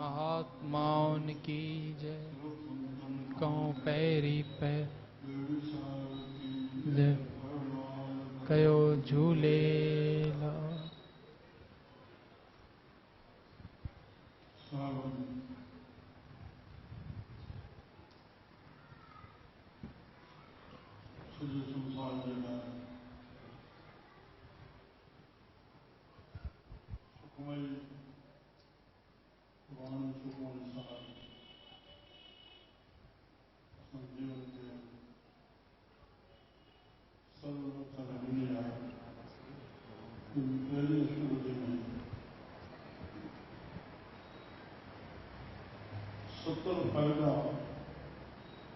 महात्माओं की जय। कहूँ पैरी पैर कयो झूलेला। सत्तर फायदा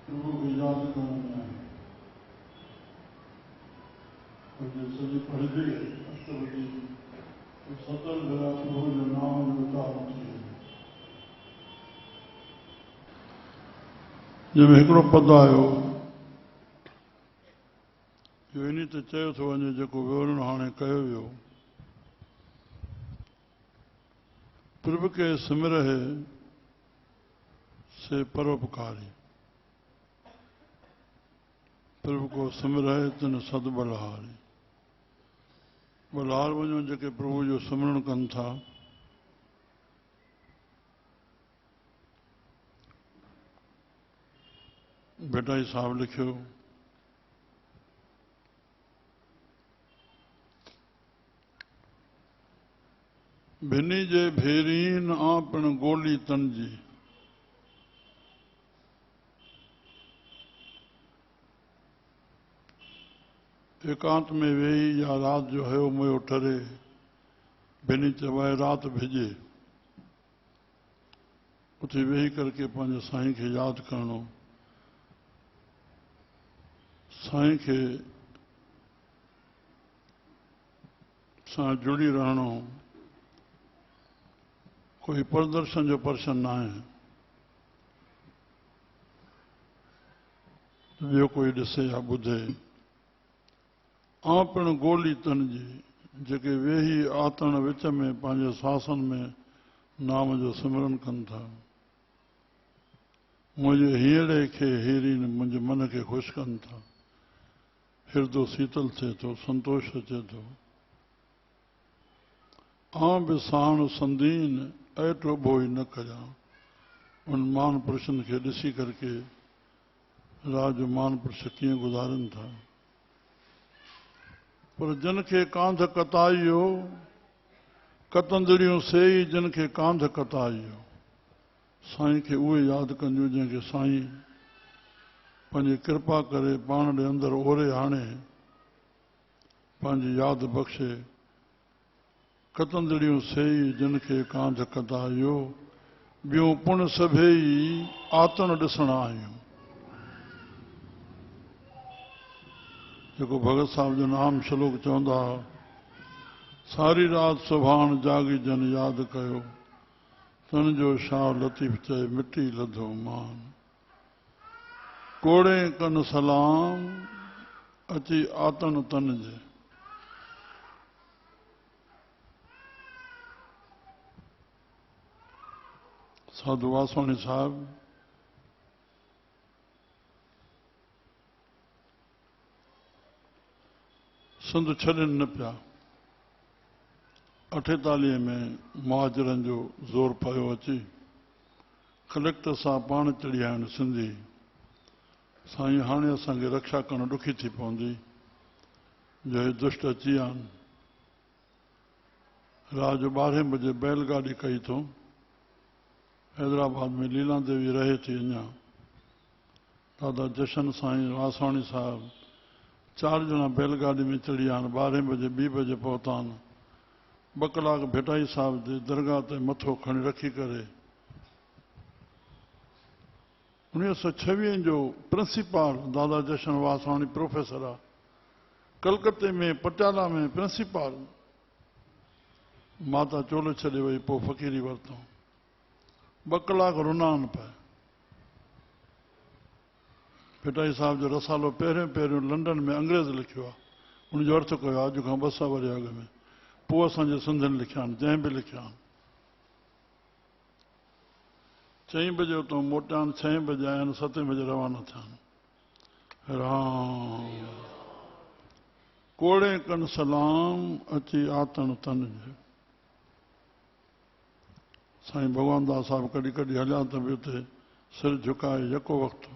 प्रभु को याद करना है। सभी पढ़ गए अष्टपदी तो सत्तर भेरा प्रभु जो नाम बता होती है। जब हिकिड़ो पद आयो जो इन ते चयो थो वञे जेको विवरण हाणे कयो वियो। प्रभु के सिमरहे से परोपकारी। प्रभु को सिमरहे तिन सद बलहारी। बलहार वञो जेके प्रभु जो सिमरण कनि था। भेटाई साहब लिखियो भिनी जे भेरीन आपन गोली तन जी। एकांत में वेही या रात जो है मोयो ठरे भिनी चवाए रात भेजे। उथे वेही करके पंहिंजे साईं खे याद करणो। साईं के सां जुड़ी रहणो। कोई प्रदर्शन जो पर्सन ना है। ॿियो कोई ॾिसे या ॿुधे। आपण गोली तन जी जेके वेही आतण विच में पंहिंजे सांसन में नाम जो सिमरन कनि था। मुंहिंजे हीअड़े खे हीरीन मुंहिंजे मन खे ख़ुशि कनि था। हिरदो शीतल थिए थो संतोष अचे थो। आउं बि साण संदीन ऐटो बोई न कजां। उन मान पुरुषनि खे ॾिसी करके राज जो मान पुरुष कीअं गुज़ारनि था। पर जिन खे कांध कताइयो कतंदड़ियूं सेई जिन खे कांध कताइयो। साईं खे उहे यादि कनियूं जंहिंखे साईं पंहिंजी कृपा करे पाण ॾे अंदरि ओरे हाणे पंहिंजी यादि बख़्शे। कतंदड़ियूं सेई जिन खे कांध कताइयो ॿियूं पुण सभेई आतन ॾिसण आयूं। जेको भगत साहब जो नाम श्लोक चवंदा सारी रात सुभाण जागी जन यादि कयो तन जो शाह लतीफ़ चए मिटी लधो मान। कोड़े कन सलाम अची आतन तन जे। साधु वासवाणी साहब सिंध छॾनि न पिया। 48 में मुहाजिरनि जो ज़ोर पियो अची कलेक्टर साहब पाण चढ़ी आया आहिनि सिंधी। साईं हाणे असांखे रक्षा करणु ॾुखी थी पवंदी जो हे दुष्ट अची विया आहिनि। रात जो 12 बजे बैलगाॾी कई अथऊं। हैदराबाद में लीला देवी रहे थी अञा। दादा जशन साईं वासवाणी साहब 4 ॼणा बैलगाॾी में चढ़ी विया आहिनि। 12 बजे 2 बजे पहुता आहिनि। 2 कलाक भेटाई साहब जे दरगाह ते मथो खणी रखी करे 1926 जो प्रिंसिपाल दादा जशन वासवाणी प्रोफेसर आहे। कलकत्ते में पटियाला में प्रिंसिपाल। माता चोलो छॾे वई पोइ फ़क़ीरी वरितऊं। 2 कलाक रुना आहिनि पिया। भेटाई साहब जो रसालो पहिरियों लंडन में अंग्रेज़ लिखियो आहे। उनजो अर्थ कयो आहे अॼु खां 200 वरे अॻु में। पोइ असांजे सिंधियुनि लिखिया आहिनि जंहिं बि लिखिया आहिनि। 4 बजे उतो मोटिया 6 बजे आया 7 बजे रवाना थिया राम कोड़े कन सलाम अची आतन तन जे साईं भगवान दास साहब कॾहिं कॾहिं हलिया त बि उते सिर झुकाए यको वक़्तु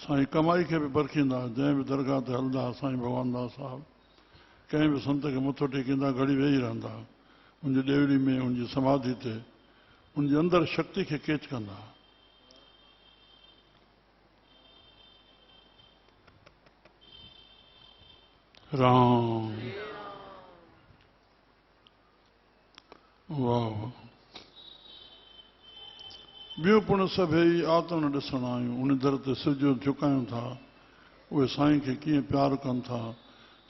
साईं कमाई खे बि परखींदा जंहिं बि दरगाह ते हलंदा साईं भगवान दास साहब कंहिं बि संत खे मथो टेकींदा घड़ी वेही रहंदा उनजी ॾेवड़ी में उनजी समाधि ते उनजे अंदरि शक्ति खे कैच कंदा राम वाह ॿियूं पिण सभई आतन ॾिसण आयूं उन दर ते सिजो झुकायूं था उहे साईं खे कीअं प्यार कनि था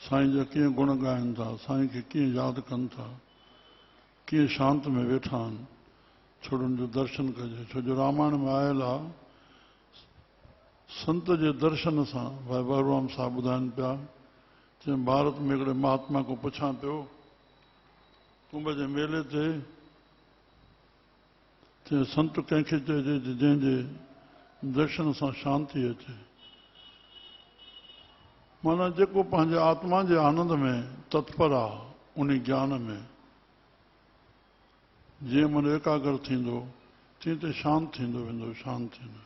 साईं जा कीअं गुण ॻाइनि था साईं खे कीअं यादि कनि था कीअं शांत में वेठा आहिनि छोड़नि जो दर्शन कजे छो जो रामायण में आयल आहे संत जे दर्शन सां भाई बलराम साहब ॿुधाइनि पिया चई भारत में हिकिड़े महात्मा को पुछां पियो कुंभ जे मेले ते चई संत कंहिंखे चइजे जंहिंजे दर्शन सां शांती अचे माना जेको पंहिंजे आत्मा जे आनंद में तत्पर आहे उन ज्ञान में जीअं मन एकाग्र थींदो तीअं ते शांत थींदो वेंदो शांत थींदो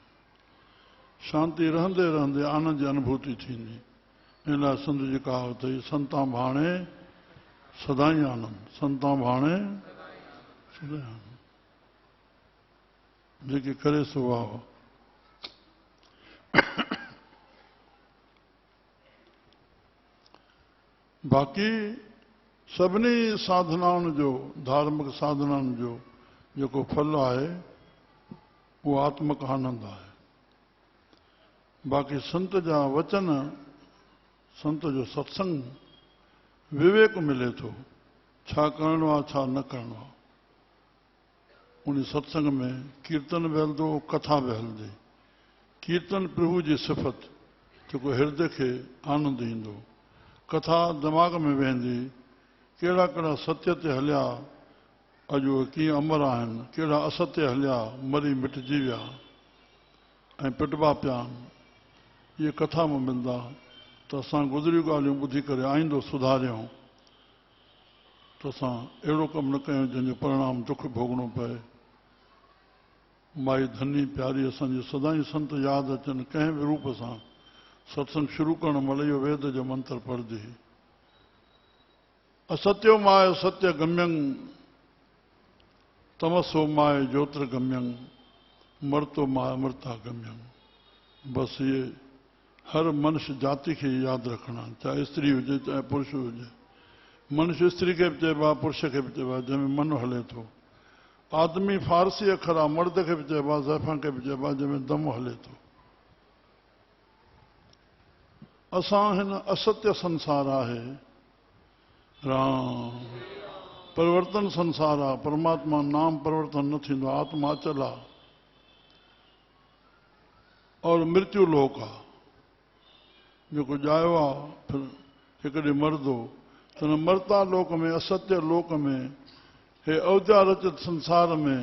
शांती रहंदे रहंदे आनंद जी अनुभूति थींदी इन लाइ संत जी कहावत हुई संतां भाणे सदाई आनंद संतां भाणे सदाई आनंद जेके करे सो वाह बाक़ी सभिनी साधनाउनि जो धार्मिक साधनाउनि जो जेको फल आहे उहो आत्मक आनंद आहे बाक़ी संत जा वचन संत जो सत्संग विवेक मिले थो छा करणो आहे छा न करणो आहे उन सत्संग में कीर्तन बि हलंदो कथा बि हलंदी कीर्तन प्रभु जी सिफ़त जेको हृदय खे आनंद ईंदो कथा दिमाग़ में वेंदी कहिड़ा कहिड़ा सत्य ते हलिया अॼु उहे कीअं अमर आहिनि कहिड़ा असत्य हलिया मरी मिटिजी विया ऐं पिटबा पिया आहिनि इहे कथा में मिलंदा त असां गुज़रियूं ॻाल्हियूं ॿुधी करे आईंदो सुधारियूं त असां अहिड़ो कमु न कयूं जंहिंजो परिणाम दुख भोगणो पए माई धनी प्यारी असांजी सदाई संत यादि अचनि कंहिं बि रूप सां सत्संग शुरू करण महिल इहो वेद जो मंत्र पढ़ंदी असत्यो माय सत्य गम्यं तमसो माय ज्योतिर्गम्यं मर्तो माय अमृता गम्यं बसि इहे हर मनुष्य जाति खे यादि रखणा चाहे स्त्री हुजे चाहे पुरुष हुजे मनुष्य स्त्री खे बि चइबो आहे पुरुष खे बि चइबो आहे जंहिंमें मन हले थो आदमी फारसी अखर आहे मर्द खे बि चइबो आहे ज़ाइफ़ां खे बि चइबो आहे जंहिंमें दम हले थो असां हिन असत्य संसार आहे राम परिवर्तन संसार आहे परमात्मा नाम परिवर्तन न थींदो आत्मा अचल आहे और मृत्यु लोक आहे जेको ॼायो आहे हिकु ॾींहुं मरदो त मरता लोक में असत्य लोक में हे अवध्या रचित संसार में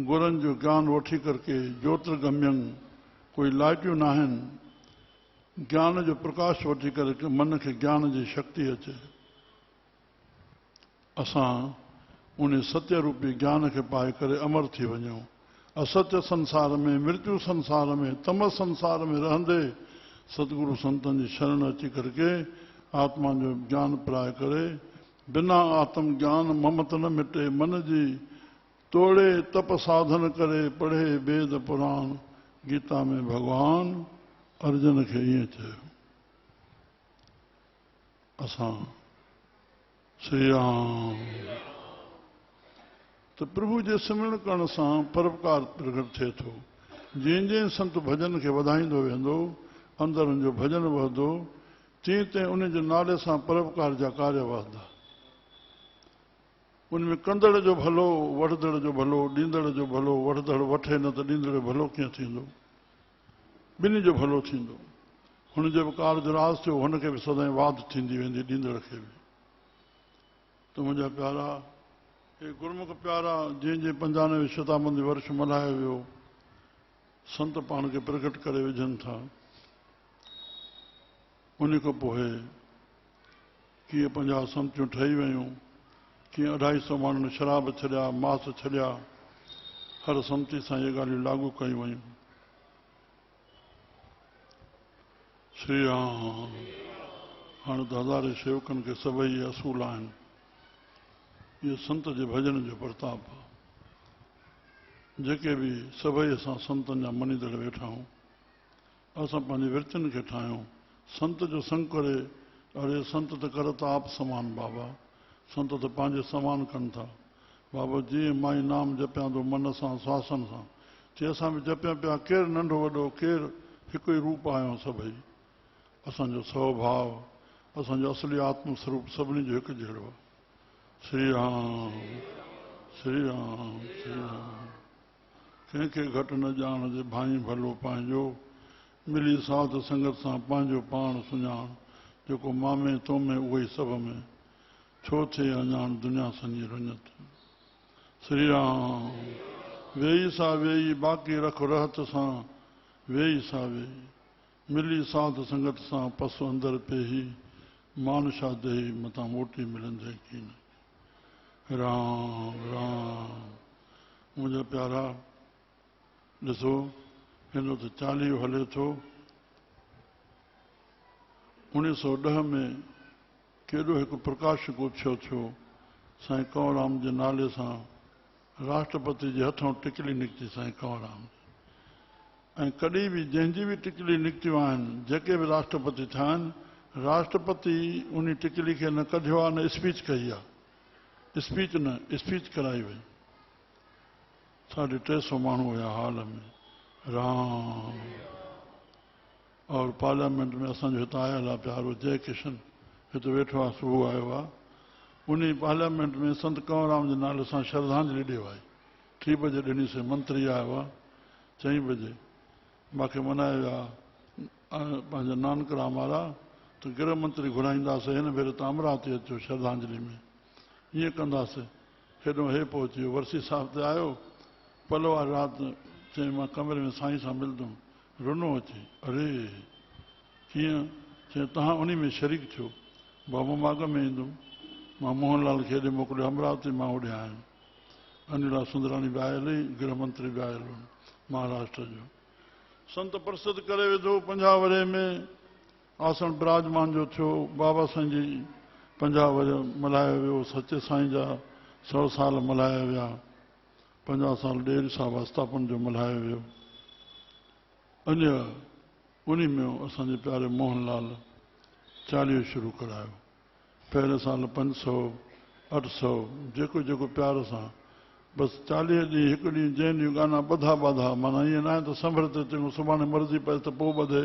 गुरनि जो ज्ञान वठी करके ज्योतिर्गम्यं कोई लाइटियूं न आहिनि ज्ञान जो प्रकाश वठी करे मन खे ज्ञान जी शक्ति अचे असां उन सत्य रूपी ज्ञान खे पाए करे अमर थी वञूं असत्य संसार में मृत्यु संसार में तम संसार में रहंदे सतगुरु संतन जी शरण अची करके आत्मा जो ज्ञान प्राय करे बिना आत्म ज्ञान ममत न मिटे मन जी तोड़े तप साधन करे पढ़े वेद पुराण गीता में भगवान अर्जुन खे ईअं चयो असां श्री राम तो प्रभु जे सिमरन करण सां परोपकार प्रगट थिए थो जीअं जीअं संत भजन खे वधाईंदो वेंदो अंदरि उनजो भजन वधंदो तीअं तीअं उन जे नाले सां परोपकार जा कार्य वधंदा उनमें कंदड़ जो भलो वठदड़ जो भलो ॾींदड़ जो भलो वठदड़ वठे न त ॾींदड़ भलो कीअं थींदो ॿिन्ही जो भलो थींदो हुनजे बि कारज रास थियो हुनखे बि सदाईं वाध थींदी वेंदी ॾींदड़ खे बि त मुंहिंजा प्यारा हे गुरमुख प्यारा जंहिंजे 95 शताबंदी वर्ष मल्हायो वियो संत पाण खे प्रकट करे विझनि था। उन खां पोइ कीअं 50 संतियूं ठही वयूं, कीअं 250 माण्हुनि शराब छॾिया, मांस छॾिया, हर संती सां इहे ॻाल्हियूं लागू कयूं वयूं। श्री राम। हाणे त हज़ारे सेवकनि खे सभई असूल आहिनि। इहो संत जे भजन जो प्रताप आहे। जेके बि सभई असां संतनि जा मनीदड़ वेठा आहियूं, असां पंहिंजे विर्तनि खे ठाहियूं संत जो संग करे। अरे संत त करत आप समान बाबा, संत त पंहिंजे समान कनि था बाबा। जीअं माई नाम जपियां थो मन सां श्वासन सां, तीअं असां बि जपियां पिया। केरु नंढो वॾो, केरु हिकु ई रूप आहियूं सभई। असांजो स्वभाव, असांजो असली आत्म स्वरूप सभिनी जो हिकु जहिड़ो आहे। श्री राम, श्री राम, श्री राम। कंहिंखे घटि न ॼाणजे भाई भलो पंहिंजो, मिली साध संगत सां पंहिंजो पाण सुञाण। जेको मामे तो में उहो ई सभ में, छो थिए अञाण दुनिया संजी रुञत। श्री राम। वेही सा वेही बाक़ी रख रहत सां, वेही सा वेही मिली साध संगत सां पसु अंदर पेही। मानशा देही मथां मोटी मिलंदे कीन। राम राम। मुंहिंजा प्यारा ॾिसो, हिन त 40 हले थो। 1910 में केॾो हिकु प्रकाशक उत्सव थियो। साईं कंवरराम जे नाले सां राष्ट्रपति जे हथों टिकली निकिती साईं कंवरराम। ऐं कॾहिं बि जंहिंजी बि टिकली निकितियूं आहिनि, जेके बि राष्ट्रपति थिया आहिनि, राष्ट्रपति उन टिकली खे न कढियो आहे, न स्पीच कई आहे। स्पीच कराई वई। 350 माण्हू हुया हाल में। राम। और पार्लियामेंट में असांजो हिते आयल आहे प्यारो जय किशन, हिते वेठो आहे, सुबुह आयो आहे। उन पार्लियामेंट में संत कंवरराम जे नाले सां श्रद्धांजलि ॾे आई। 3 बजे ॾिनीसीं। मंत्री आयो आहे 4 बजे। मूंखे मनायो विया पंहिंजा नानकराम वारा त गृह मंत्री घुराईंदासीं, हिन भेरे त अमरावती अचो श्रद्धांजलि में। ईअं कंदासीं। हेॾो हे पहुची वियो। वर्सी साहिब ते आयो पलवार राति, चई मां कमरे में साईं सां मिलंदुमि। रुनो अची। अरे कीअं? चई तव्हां उन में शरीक थियो। बाबा मां अॻ में ईंदुमि। मां मोहनलाल खे हेॾे मोकिलियो, अमरावती मां होॾे आयुमि। अनिला सुंदराणी बि आयल हुई, गृह मंत्री बि आयल हो महाराष्ट्र जो। संत प्रसिद्ध करे विधो। 50 वरे में आसन विराजमान जो थियो। बाबा साईं जी 50 वरे मल्हायो वियो। सचे साईं जा 100 साल मल्हाया विया। 50 साल ॾेर साहिब स्थापन जो मल्हायो वियो। अञा उन में असांजे प्यारे मोहनलाल 40 शुरू करायो। पहिरें साल 500, 800, जेको जेको प्यार सां बसि 40 ॾींहं, हिकु ॾींहुं जंहिं ॾींहुं गाना ॿधा ॿधा, माना ईअं न आहे त संभर ते चयूं सुभाणे मर्ज़ी पए त पोइ ॿधे।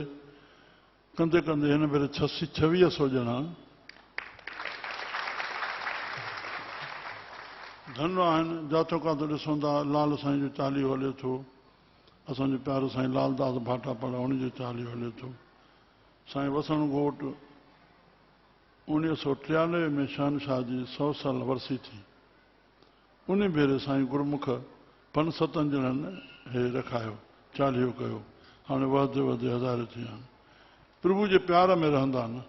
कंदे कंदे हिन भेरे 2600 ॼणा धन आहिनि। जाथो काथो ॾिसूं था लाल साईं जो 40 हले थो। असांजो प्यारो साईं लालदास भाटापाड़ा उनजो 40 हले थो। साईं वसण घोट 1993 में शहनशाह जी 100 साल वर्सी थी। उन भेरे साईं गुरमुख 5-7 ॼणनि हे रखायो, 40 कयो। हाणे वधे वधे हज़ार थी विया आहिनि। प्रभु जे प्यार में रहंदा आहिनि,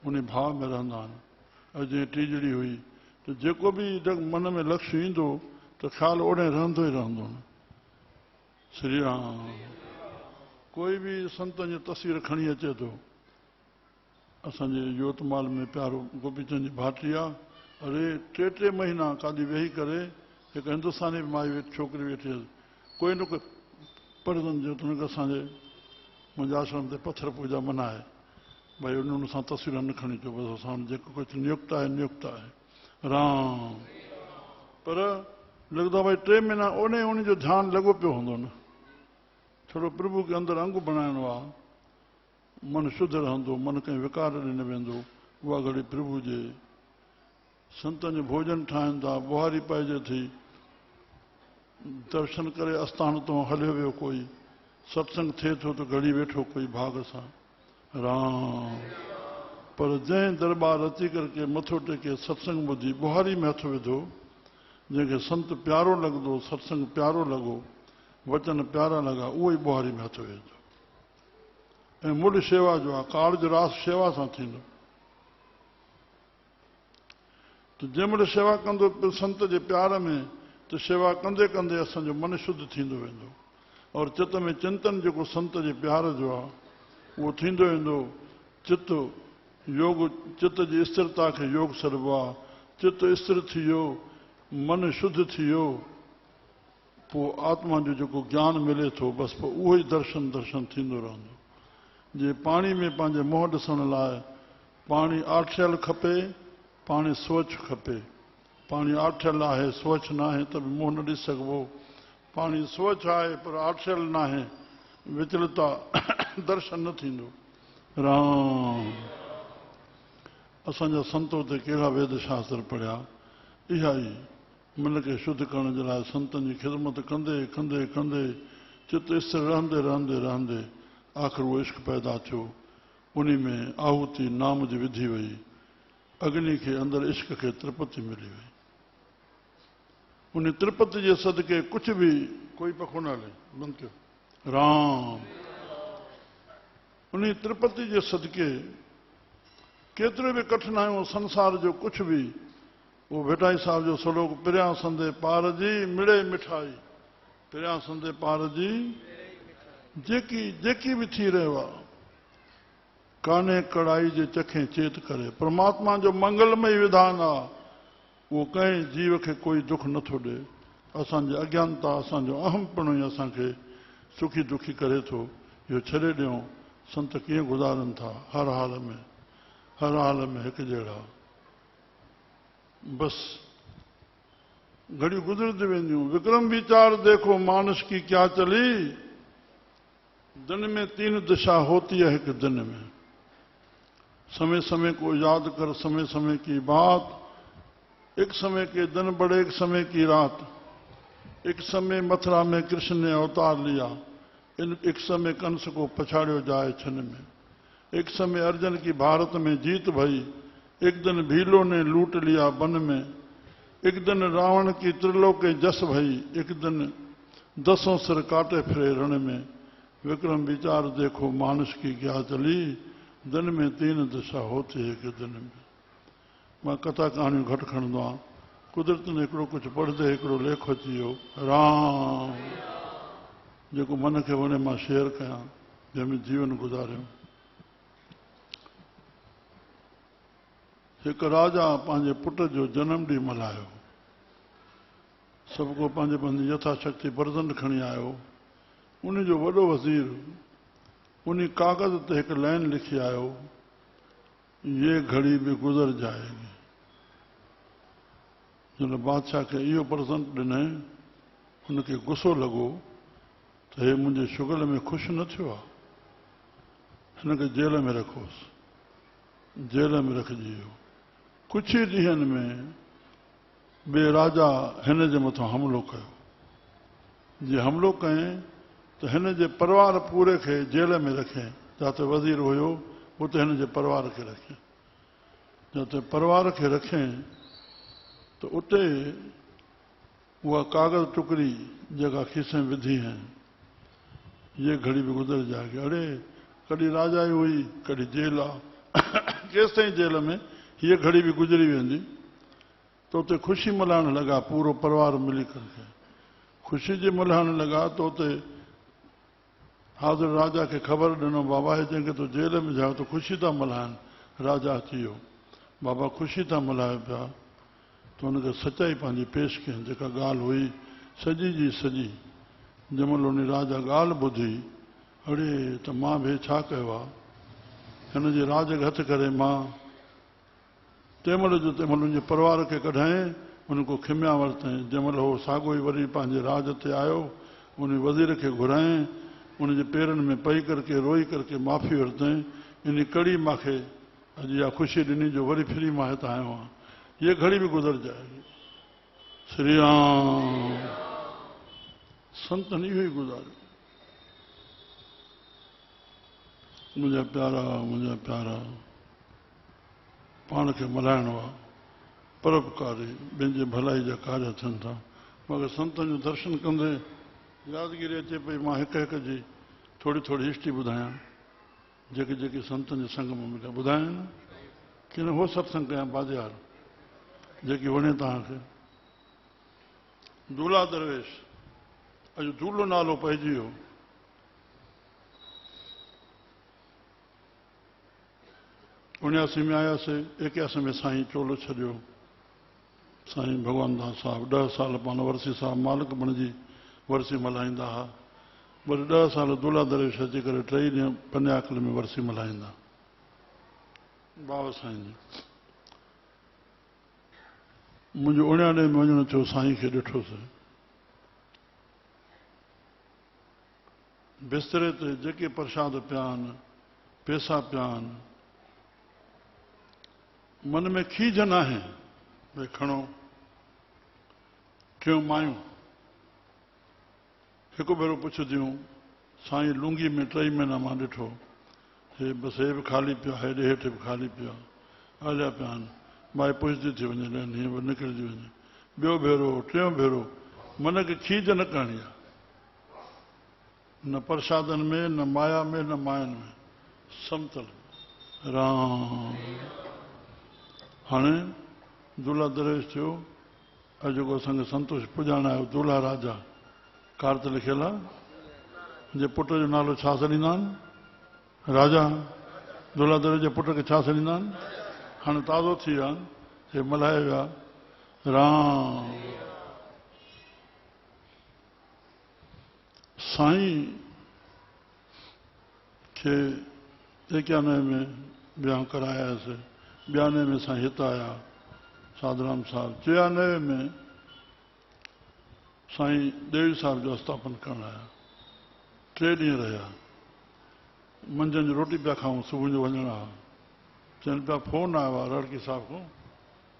उन भाव में रहंदा आहिनि। अॼु जीअं टीजड़ी हुई त जेको बि मन में लक्ष्य ईंदो त ख़्यालु ओॾे रहंदो ई रहंदो। श्री राम। कोई बि संतनि जी तस्वीर खणी अचे थो। असांजे योतमाल में प्यारो गोपीचंद जी भाटी आहे। अरे 3 महीना काॾे वेही करे हिकु हिंदुस्तानी माई छोकिरी वेठी हुई। कोई न कोई परदनि जो त असांजे मुंहिंजे आश्रम ते पत्थर पूजा मना आहे। भई उन्हनि सां तस्वीर न खणी अचो। बसि असां जेको कुझु नियुक्त आहे नियुक्त आहे। राम। पर लॻंदो आहे भई 3 महीना ओॾे उनजो ध्यानु लॻो पियो हूंदो न। थोरो प्रभु खे अंदरि अंग बणाइणो आहे। मन शुद्ध रहंदो, मन कंहिं विकार ॾे न वेंदो। उहा घड़ी प्रभु जे संतनि जो भोजन ठाहिनि था, बुहारी पइजे थी, दर्शन करे आस्थान तो हलियो वियो कोई, सत्संग थिए थो त घड़ी वेठो कोई भाग सां। राम। पर जंहिं दरबार अची करके मथो टेके सत्संग ॿुधी बुहारी में हथ विधो, जंहिंखे संत प्यारो लॻंदो, सत्संग प्यारो लॻो, वचन प्यारा लॻा, उहो ई ॿुहारी में हथ वेहंदो। ऐं मुड़ शेवा जो आहे, काल जो रास शेवा सां थींदो। त जंहिं महिल शेवा कंदो संत जे प्यार में, त शेवा कंदे कंदे असांजो मन शुद्ध थींदो वेंदो और चित में चिंतन जेको संत जे प्यार जो आहे उहो थींदो वेंदो। चित योग, चित जी स्थिरता खे योग सॾिबो आहे। चित स्थिर थी वियो, मन शुद्ध थी वियो, पोइ आत्मा जो जेको ज्ञान मिले थो, बसि पोइ उहो ई दर्शन थींदो रहंदो। जे पाणी में पंहिंजे मुंहुं ॾिसण लाइ पाणी आठियल खपे, पाणी स्वच्छ खपे। पाणी आठियल आहे, स्वच्छ न आहे त बि मुंहुं न ॾिसी सघिबो। पाणी स्वच्छ आहे पर आठियल न आहे, विचलता दर्शन न थींदो। राम असांजा संत हुते कहिड़ा वेद शास्त्र पढ़िया, इहा ई मन खे शुद्ध करण जे लाइ संतनि जी ख़िदमत कंदे कंदे कंदे चित स्थिर रहंदे रहंदे रहंदे आख़िर उहो इश्क पैदा थियो। उन में आहुति नाम जी विधी वई, अग्नि खे अंदरि इश्क खे त्रिपति मिली वई। उन त्रिपति जे सदके कुझु बि कोई पखो न हले, बंदि कयो। राम उन त्रिपति जे सदके केतिरे बि कठिनायूं संसार जो कुझु बि, वो भेटाई साहब जो सलोक पिरियां संदे पार जी मिड़े मिठाई, पिरियां संदे पार जी जेकी बि थी रहियो आहे, कान्हे कड़ाई जे चखे चेत करे। परमात्मा जो मंगलमय विधान आहे, उहो कंहिं जीव खे कोई दुख नथो ॾे। असांजी अज्ञानता, असांजो अहमपणो ई असांखे सुखी दुखी करे थो। इहो छॾे ॾियूं, संत कीअं गुज़ारनि था, हर हाल में हिकु जहिड़ा। बस घड़ियूं गुज़रती वेंदियूं। विक्रम विचार देखो मानस की क्या चली, दिन में 3 दिशा होती है एक दिन में। समय समय को याद कर, समय समय की बात, एक समय के दिन बड़े, एक समय की रात। एक समय मथुरा में कृष्ण ने अवतार लिया, एक समय कंस को पछाड़ियो जाए छन में। एक समय अर्जुन की भारत में जीत भई, एक दिन भीलों ने लूट लिया वन में। एक दिन रावण की त्रिलोक जस भई, एक दिन 10 सिर काटे फिरे रण में। विक्रम विचार देखो मानस की क्या चली, दिन में 3 दिशा होती है एक दिन में। मां कथा कहानियूं घटि खणंदो आहियां। कुदरत ने हिकिड़ो कुझु पढ़ंदे हिकिड़ो लेख अची वियो, राम, जेको मन खे वणे मां शेयर कयां, जंहिंमें जीवन गुज़ारियो। हिकु राजा पंहिंजे पुट जो जनम ॾींहुं मल्हायो। सभु को पंहिंजे पंहिंजी यथाशक्ति बरदन खणी आयो। उन जो वॾो वज़ीर उन कागज़ ते हिकु लाइन लिखी आयो, ये घड़ी भी गुज़र जाएगी। जन बादशाह खे इहो प्रज़ेंट ॾिनई, हुनखे गुस्सो लॻो त हे मुंहिंजे शुगल में ख़ुशि न थियो आहे, हिनखे जेल में रखोसि। जेल में रखिजी वियो। कुझु ई ॾींहंनि में ॿिए राजा हिन जे मथां हमिलो कयो। जीअं हमिलो कयईं त हिन जे परिवार पूरे खे जेल में रखियईं। जिते वज़ीर हुयो उते हिन जे परिवार खे रखियईं। जिते परिवार खे रखियईं त उते उहा कागज़ टुकड़ी जेका खीसे में विधी हैं, ये घड़ी भी गुज़र जाएगी। अड़े कॾहिं राजा ई हुई, कॾहिं जेल आहे, केसि ताईं जेल में, हीअ घड़ी बि गुज़री वेंदी। त उते ख़ुशी मल्हाइण लॻा, पूरो परिवार मिली करे ख़ुशी जी मल्हाइण लॻा। त उते हाज़िर राजा खे ख़बर ॾिनो, बाबा हे जंहिंखे तूं जेल में जाओ त ख़ुशी था मल्हाइनि। राजा अची वियो, बाबा ख़ुशी था मल्हायो पिया। त हुनखे सचाई पंहिंजी पेश कयईं, जेका ॻाल्हि हुई सॼी जी सॼी। जंहिं महिल उन राजा ॻाल्हि ॿुधी, अड़े त मां बि छा कयो आहे, हिन जे राज खे हथु करे मां तंहिं महिल जो तंहिं महिल उनजे परिवार खे कढायईं, उनखां खिमिया वरितईं। जंहिं महिल उहो साॻियो ई वरी पंहिंजे राज ते आयो, उन वज़ीर खे घुरायईं, उनजे पेरनि में पई करके रोई करके माफ़ी वरितईं। इन कड़ी मूंखे अॼु इहा ख़ुशी ॾिनी जो वरी फिरी मां हितां आयो आहियां। ये घड़ी भी गुज़र जाएगी। श्री राम। संतनि इहो ई गुज़ारियो। मुंहिंजा प्यारा पाण खे मल्हाइणो आहे, परोपकारी ॿियनि जे भलाई जा कार्य थियनि था। मगर संतनि जो दर्शन कंदे यादगिरी अचे पई मां हिक हिक जी थोड़ी थोड़ी हिस्ट्री ॿुधायां जेके जेके संतनि जे संग में मिलिया ॿुधायां न कि न हो सत्संग कयां बाज़ार जेकी वणे तव्हांखे। दूल्हा दरवेश अॼु दूल्हो नालो पइजी वियो। 79 में आयासीं 81 में साईं चोलो छॾियो। साईं भगवान दास साहब 10 साल पाण वरसी साहब मालिक बणिजी वरसी मल्हाईंदा हुआ। वरी 10 साल दूल्हा दरवेश अची करे 3 ॾींहं पन्याकल में वरसी मल्हाईंदा बाबा साईं जी। मुंहिंजो 99 में वञणु थियो साईं खे ॾिठोसीं। बिस्तरे ते जेके प्रसाद पिया आहिनि पैसा पिया आहिनि मन में खीज न आहे भई खणो। टियों मायूं हिकु भेरो पुछंदियूं साईं लुंगी में 3 महीना मां ॾिठो हे बसि हे बि ख़ाली पियो हेॾे हेठि बि ख़ाली पियो हलिया पिया आहिनि माई पुछंदी थी वञे हीअं निकिरजी वञे। ॿियो भेरो टियों भेरो मन खे खीज न करणी आहे न प्रसादनि में न माया में न मायनि में समतल राम। हाणे दूल्हा दरवेश थियो। अॼु जेको असांखे संतोष पुॼाइण आयो दूल्हा राजा कार ते लिखियल आहे जे पुट जो नालो छा छॾींदा आहिनि राजा। दूल्हा दरवेश जे पुट खे छा छॾींदा आहिनि हाणे ताज़ो थी विया आहिनि हे मल्हाए विया राम। साईं खे 91 में विहांउ करायासीं। 92 में साईं हिते आया साधुराम साहब। 94 में साईं देवी साहब जो स्थापन करण आया। 3 ॾींहं रहिया। मंझंदि जो रोटी पिया खाऊं सुबुह जो वञणु आहे। चवनि पिया फोन आयो आहे रड़की साहब खां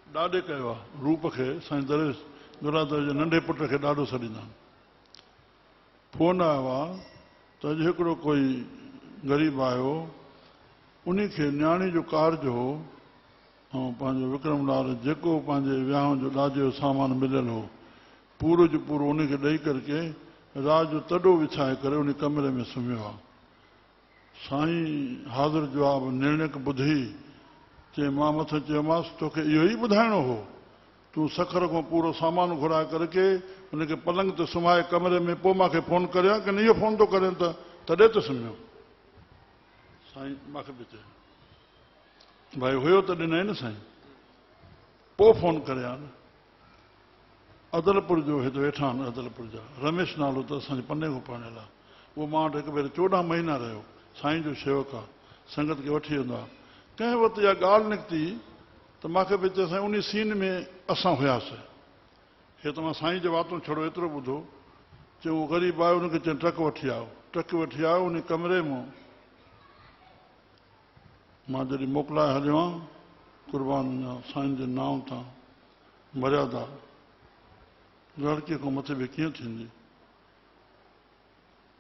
ॾाढे कयो आहे रूप खे साईं दरवेश दूल्हा दरवेश जे नंढे पुट खे ॾाढो छॾींदा आहिनि। फोन आयो आहे त अॼु हिकिड़ो कोई ग़रीब आयो उन खे न्याणी जो कारज हो ऐं पंहिंजो विक्रमलाल जेको पंहिंजे विहांउ जो ॾाजे जो सामान मिलियल हो पूरो जो पूरो उनखे ॾेई करके रात जो तॾो विछाए करे उन कमरे में सुम्हियो आहे। साईं हाज़िर जवाब निर्णयक ॿुधी चई मां मथे चयोमांसि तोखे इहो ई ॿुधाइणो हो तूं सखर खां पूरो सामान घुराए करके उनखे पलंग ते सुम्हाए कमरे में पोइ मूंखे फोन करियां कि न इहो फोन थो करे त तॾहिं त सुम्हियो। साईं मूंखे बि चयो भाई हुयो त ॾिनई न साईं पोइ फोन करियां न। अदलपुर जो हिते वेठा आहिनि अदलपुर जा रमेश नालो त असांजे पने खां पढ़ियल आहे। उहो मां वटि हिकु भेरे 14 महीना रहियो साईं जो शेवक आहे संगत खे वठी वेंदो आहे। कंहिं वक़्तु इहा ॻाल्हि निकिती त मूंखे बि चयो साईं उन सीन में असां हुयासीं। हे त मां साईं जे वातों छड़ो एतिरो ॿुधो चयो उहो ग़रीब आयो उनखे चयो ट्रक वठी आयो। ट्रक वठी आयो उन कमरे मां मां जॾहिं मोकिलाए हलियो आहियां कुर्बान साईं जे नाम तां मर्यादा लड़कीअ खां मथे बि कीअं थींदी।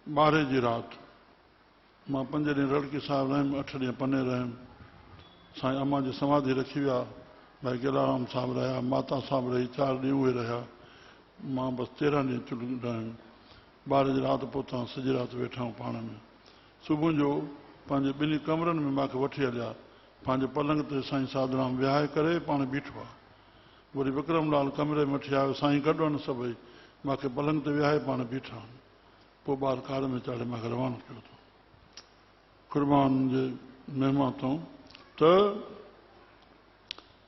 12 जी राति मां 5 ॾींहं लड़की साहिब रहियमि 8 ॾींहं पने रहियमि। साईं अम्मा जी समाधि रखी विया भाई गेलाराम साहब रहिया माता साहब रही 4 ॾींहं उहे रहिया। मां बसि 13 ॾींहं चुल्ह रहियमि। 12 जी राति पहुता सॼी राति वेठा आहियूं पाण में। सुबुह जो पंहिंजे 2 कमरनि में मूंखे वठी हलिया पंहिंजे पलंग ते साईं साधुराम विहाए करे पाण बीठो आहे। वरी विक्रमलाल कमरे में वठी आयो साईं गॾु आहिनि सभई मूंखे पलंग ते विहाए पाण बीठा आहिनि। पोइ ॿार कार में चाढ़े मूंखे रवानो कयो अथऊं कुर्बान जे महिमा तां त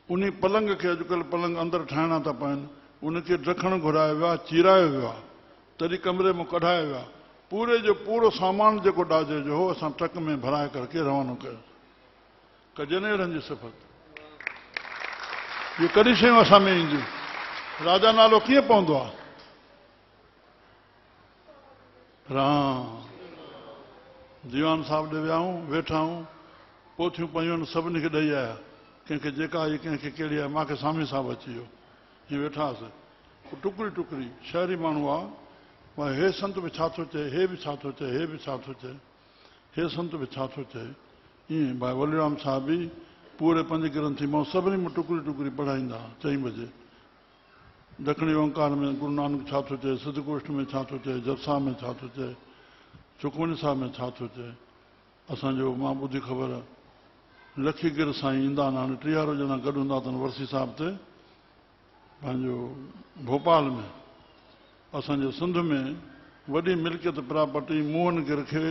उन पलंग खे अॼुकल्ह पलंग अंदरि ठाहिणा था पवनि उनखे ढकणु घुरायो वियो आहे चीरायो वियो आहे तॾहिं कमरे मां कढायो वियो आहे। पूरे जो पूरो सामान जेको ॾाजे जो हो असां ट्रक में भराए करके रवानो कयो। कजनि अहिड़नि जी सिफ़त इहे कॾहिं शयूं असां में ईंदियूं। राजा नालो कीअं पवंदो आहे राम। दीवान साहब ॾे विया आहियूं वेठा आहियूं पोथियूं पयूं आहिनि सभिनी खे ॾेई आया कंहिंखे जेका आई कंहिंखे कहिड़ी आहे मूंखे स्वामी साहब अची वियो हीअं वेठा हुआसीं। टुकड़ी टुकड़ी शहरी माण्हू आहे भाई हे संत बि छा थो चए हे बि छा थो चए हे बि छा थो चए हे संत बि छा थो चए ईअं भाई वलीराम साहब बि पूरे 5 ग्रंथी मां सभिनी में टुकड़ी टुकड़ी पढ़ाईंदा 4 बजे। ॾखिणी ओंकार में गुरु नानक छा थो चए, सिद्धगोष्ठ में छा थो चए, जपसा में छा थो चए, सुखमनी साहिब में छा थो चए। असांजो मां ॿुधी ख़बर लखीगिर साईं ईंदा आहिनि, हाणे 43 ॼणा गॾु हूंदा अथनि वर्सी साहिब ते पंहिंजो भोपाल में। असांजे सिंध में वॾी मिल्कियत प्रॉपर्टी मोहनगिर खे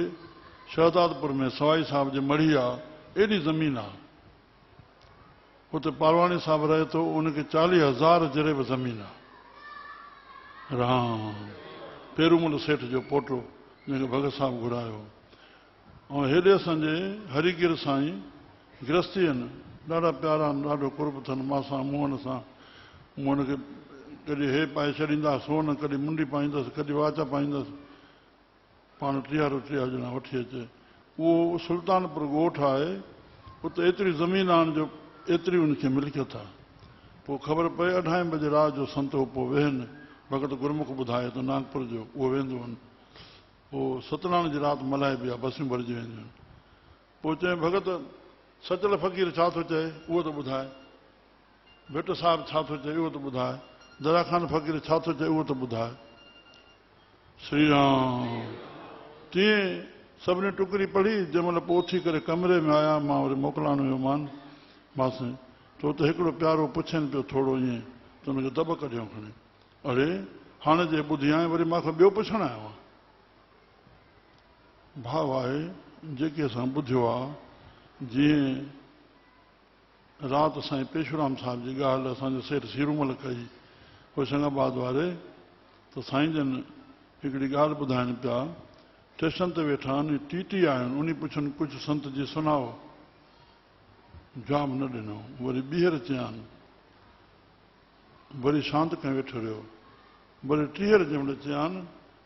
शहदादपुर में सवाई साहिब जे मढ़ी आहे, एॾी ज़मीन आहे। उते पारवाणी साहिब रहे थो, उनखे 40,000 जरेब ज़मीन आहे। राम पेरूमल सेठ जो पोटो जंहिंखे भगत साहिब घुरायो। ऐं हेॾे असांजे हरिगिर साईं गृहस्थी आहिनि, ॾाढा प्यारा, ॾाढो कुर्ब अथनि मां मोहन सां। मोहन खे कॾहिं हे पाए छॾींदा सोन, कॾहिं मुंडी पाईंदसि, कॾहिं वाचा पाईंदसि, पाण 43 ॼणा वठी अचे। उहो सुल्तानपुर ॻोठ आहे, उते एतिरी ज़मीन आहिनि जो एतिरी उनखे मिल्कियत आहे। पोइ ख़बर पए 2:30 बजे राति जो संत पोइ वेहनि, भॻत गुरमुख ॿुधाए त नागपुर जो उहो वेंदो आहिनि। पोइ सतनारायण जी राति मल्हाइबी आहे, बसियूं भरिजी वेंदियूं आहिनि। पोइ चए भॻत सचल फ़क़ीर छा थो चए उहो त ॿुधाए, भिट साहिब छा थो चए उहो त ॿुधाए, दराखान फ़क़ीर छा थो चए उहो त ॿुधाए। श्री राम। तीअं सभिनी टुकड़ी पढ़ी, जंहिंमहिल पोइ उथी करे कमरे में आया, मां वरी मोकिलाइण वियो मांसि, त उते हिकिड़ो प्यारो पुछनि पियो थोरो ईअं, त हुनखे दॿ कढियो खणी। अड़े हाणे जे ॿुधी आहीं, वरी मूंखे ॿियो पुछणु आयो आहे। भाव आहे जेके असां ॿुधियो आहे, जीअं राति साईं पेशूराम साहिब जी ॻाल्हि असांजे सेठ सीरूमल कई होशंगाबाद वारे, त साईं जन हिकिड़ी ॻाल्हि ॿुधाइनि पिया। स्टेशन ते वेठा आहिनि, टीटी आहिनि, उन पुछनि कुझु संत जी सुनाओ, जवाब न ॾिनो। वरी ॿीहर चयानि, वरी शांत कंहिं वेठो रहियो। वरी 30 जंहिंमहिल चयानि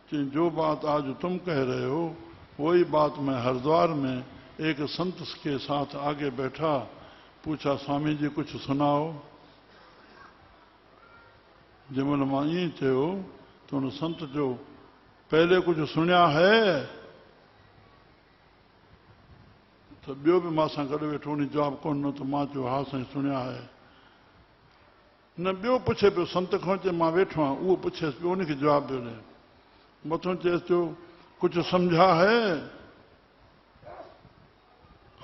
कि जो बात आज तुम कह रहे हो वही बात मैं हरिद्वार में एक संत के साथ आगे बैठा, पूछा स्वामी जी कुछ सुनाओ। जंहिंमहिल मां ईअं चयो त हुन संत जो पहले कुछ सुनिया है, त ॿियो बि मां सां गॾु वेठो, उन जवाबु कोन ॾिनो, त मां चयो हा साईं सुनिया है। न ॿियो पुछे पियो, संत खां चए मां वेठो आहियां, उहो पुछेसि पियो, उनखे जवाबु पियो ॾे। मथां चएसि पियो कुछ समझा है,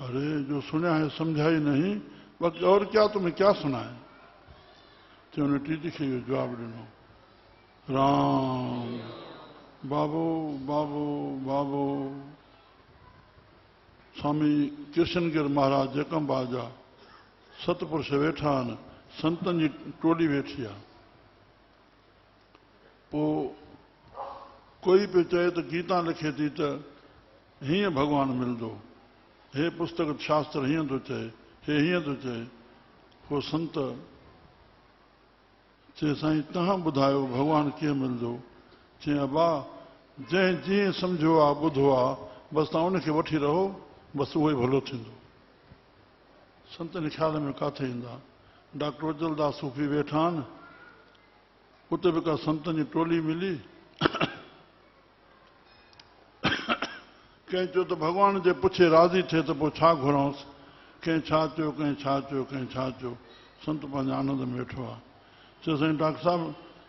अरे जो सुना है समझा ही नहीं, बाकी और क्या तुम्हें क्या सुना है। तो उन्हें टीटी खे इहो जवाबु ॾिनो। राम बाबो बाबो बाबो। स्वामी कृष्णगिर महाराज जेकम बाजा सतपुरुष वेठा आहिनि, संतनि जी टोली वेठी आहे। पोइ कोई पियो चए त गीता लिखे थी त हीअं भॻवानु मिलंदो, हे पुस्तक शास्त्र हीअं थो चए, हे हीअं थो चए। पोइ संत चए साईं तव्हां ॿुधायो भॻवानु कीअं मिलंदो। चए अबा जंहिं जीअं सम्झो आहे ॿुधो आहे, बसि तव्हां उनखे वठी रहो, बसि उहो ई भलो थींदो। संतनि ख़्याल में किथे ईंदा। डॉक्टर उज्जवलदास सूफ़ी वेठा आहिनि, उते बि का संतनि जी टोली मिली। कंहिं चयो त भॻवान जे पुछे राज़ी थिए त पोइ छा घुरांसि, कंहिं छा चयो, कंहिं छा चयो, कंहिं छा चयो। संत पंहिंजे आनंद में वेठो आहे। चयो साईं डॉक्टर साहिब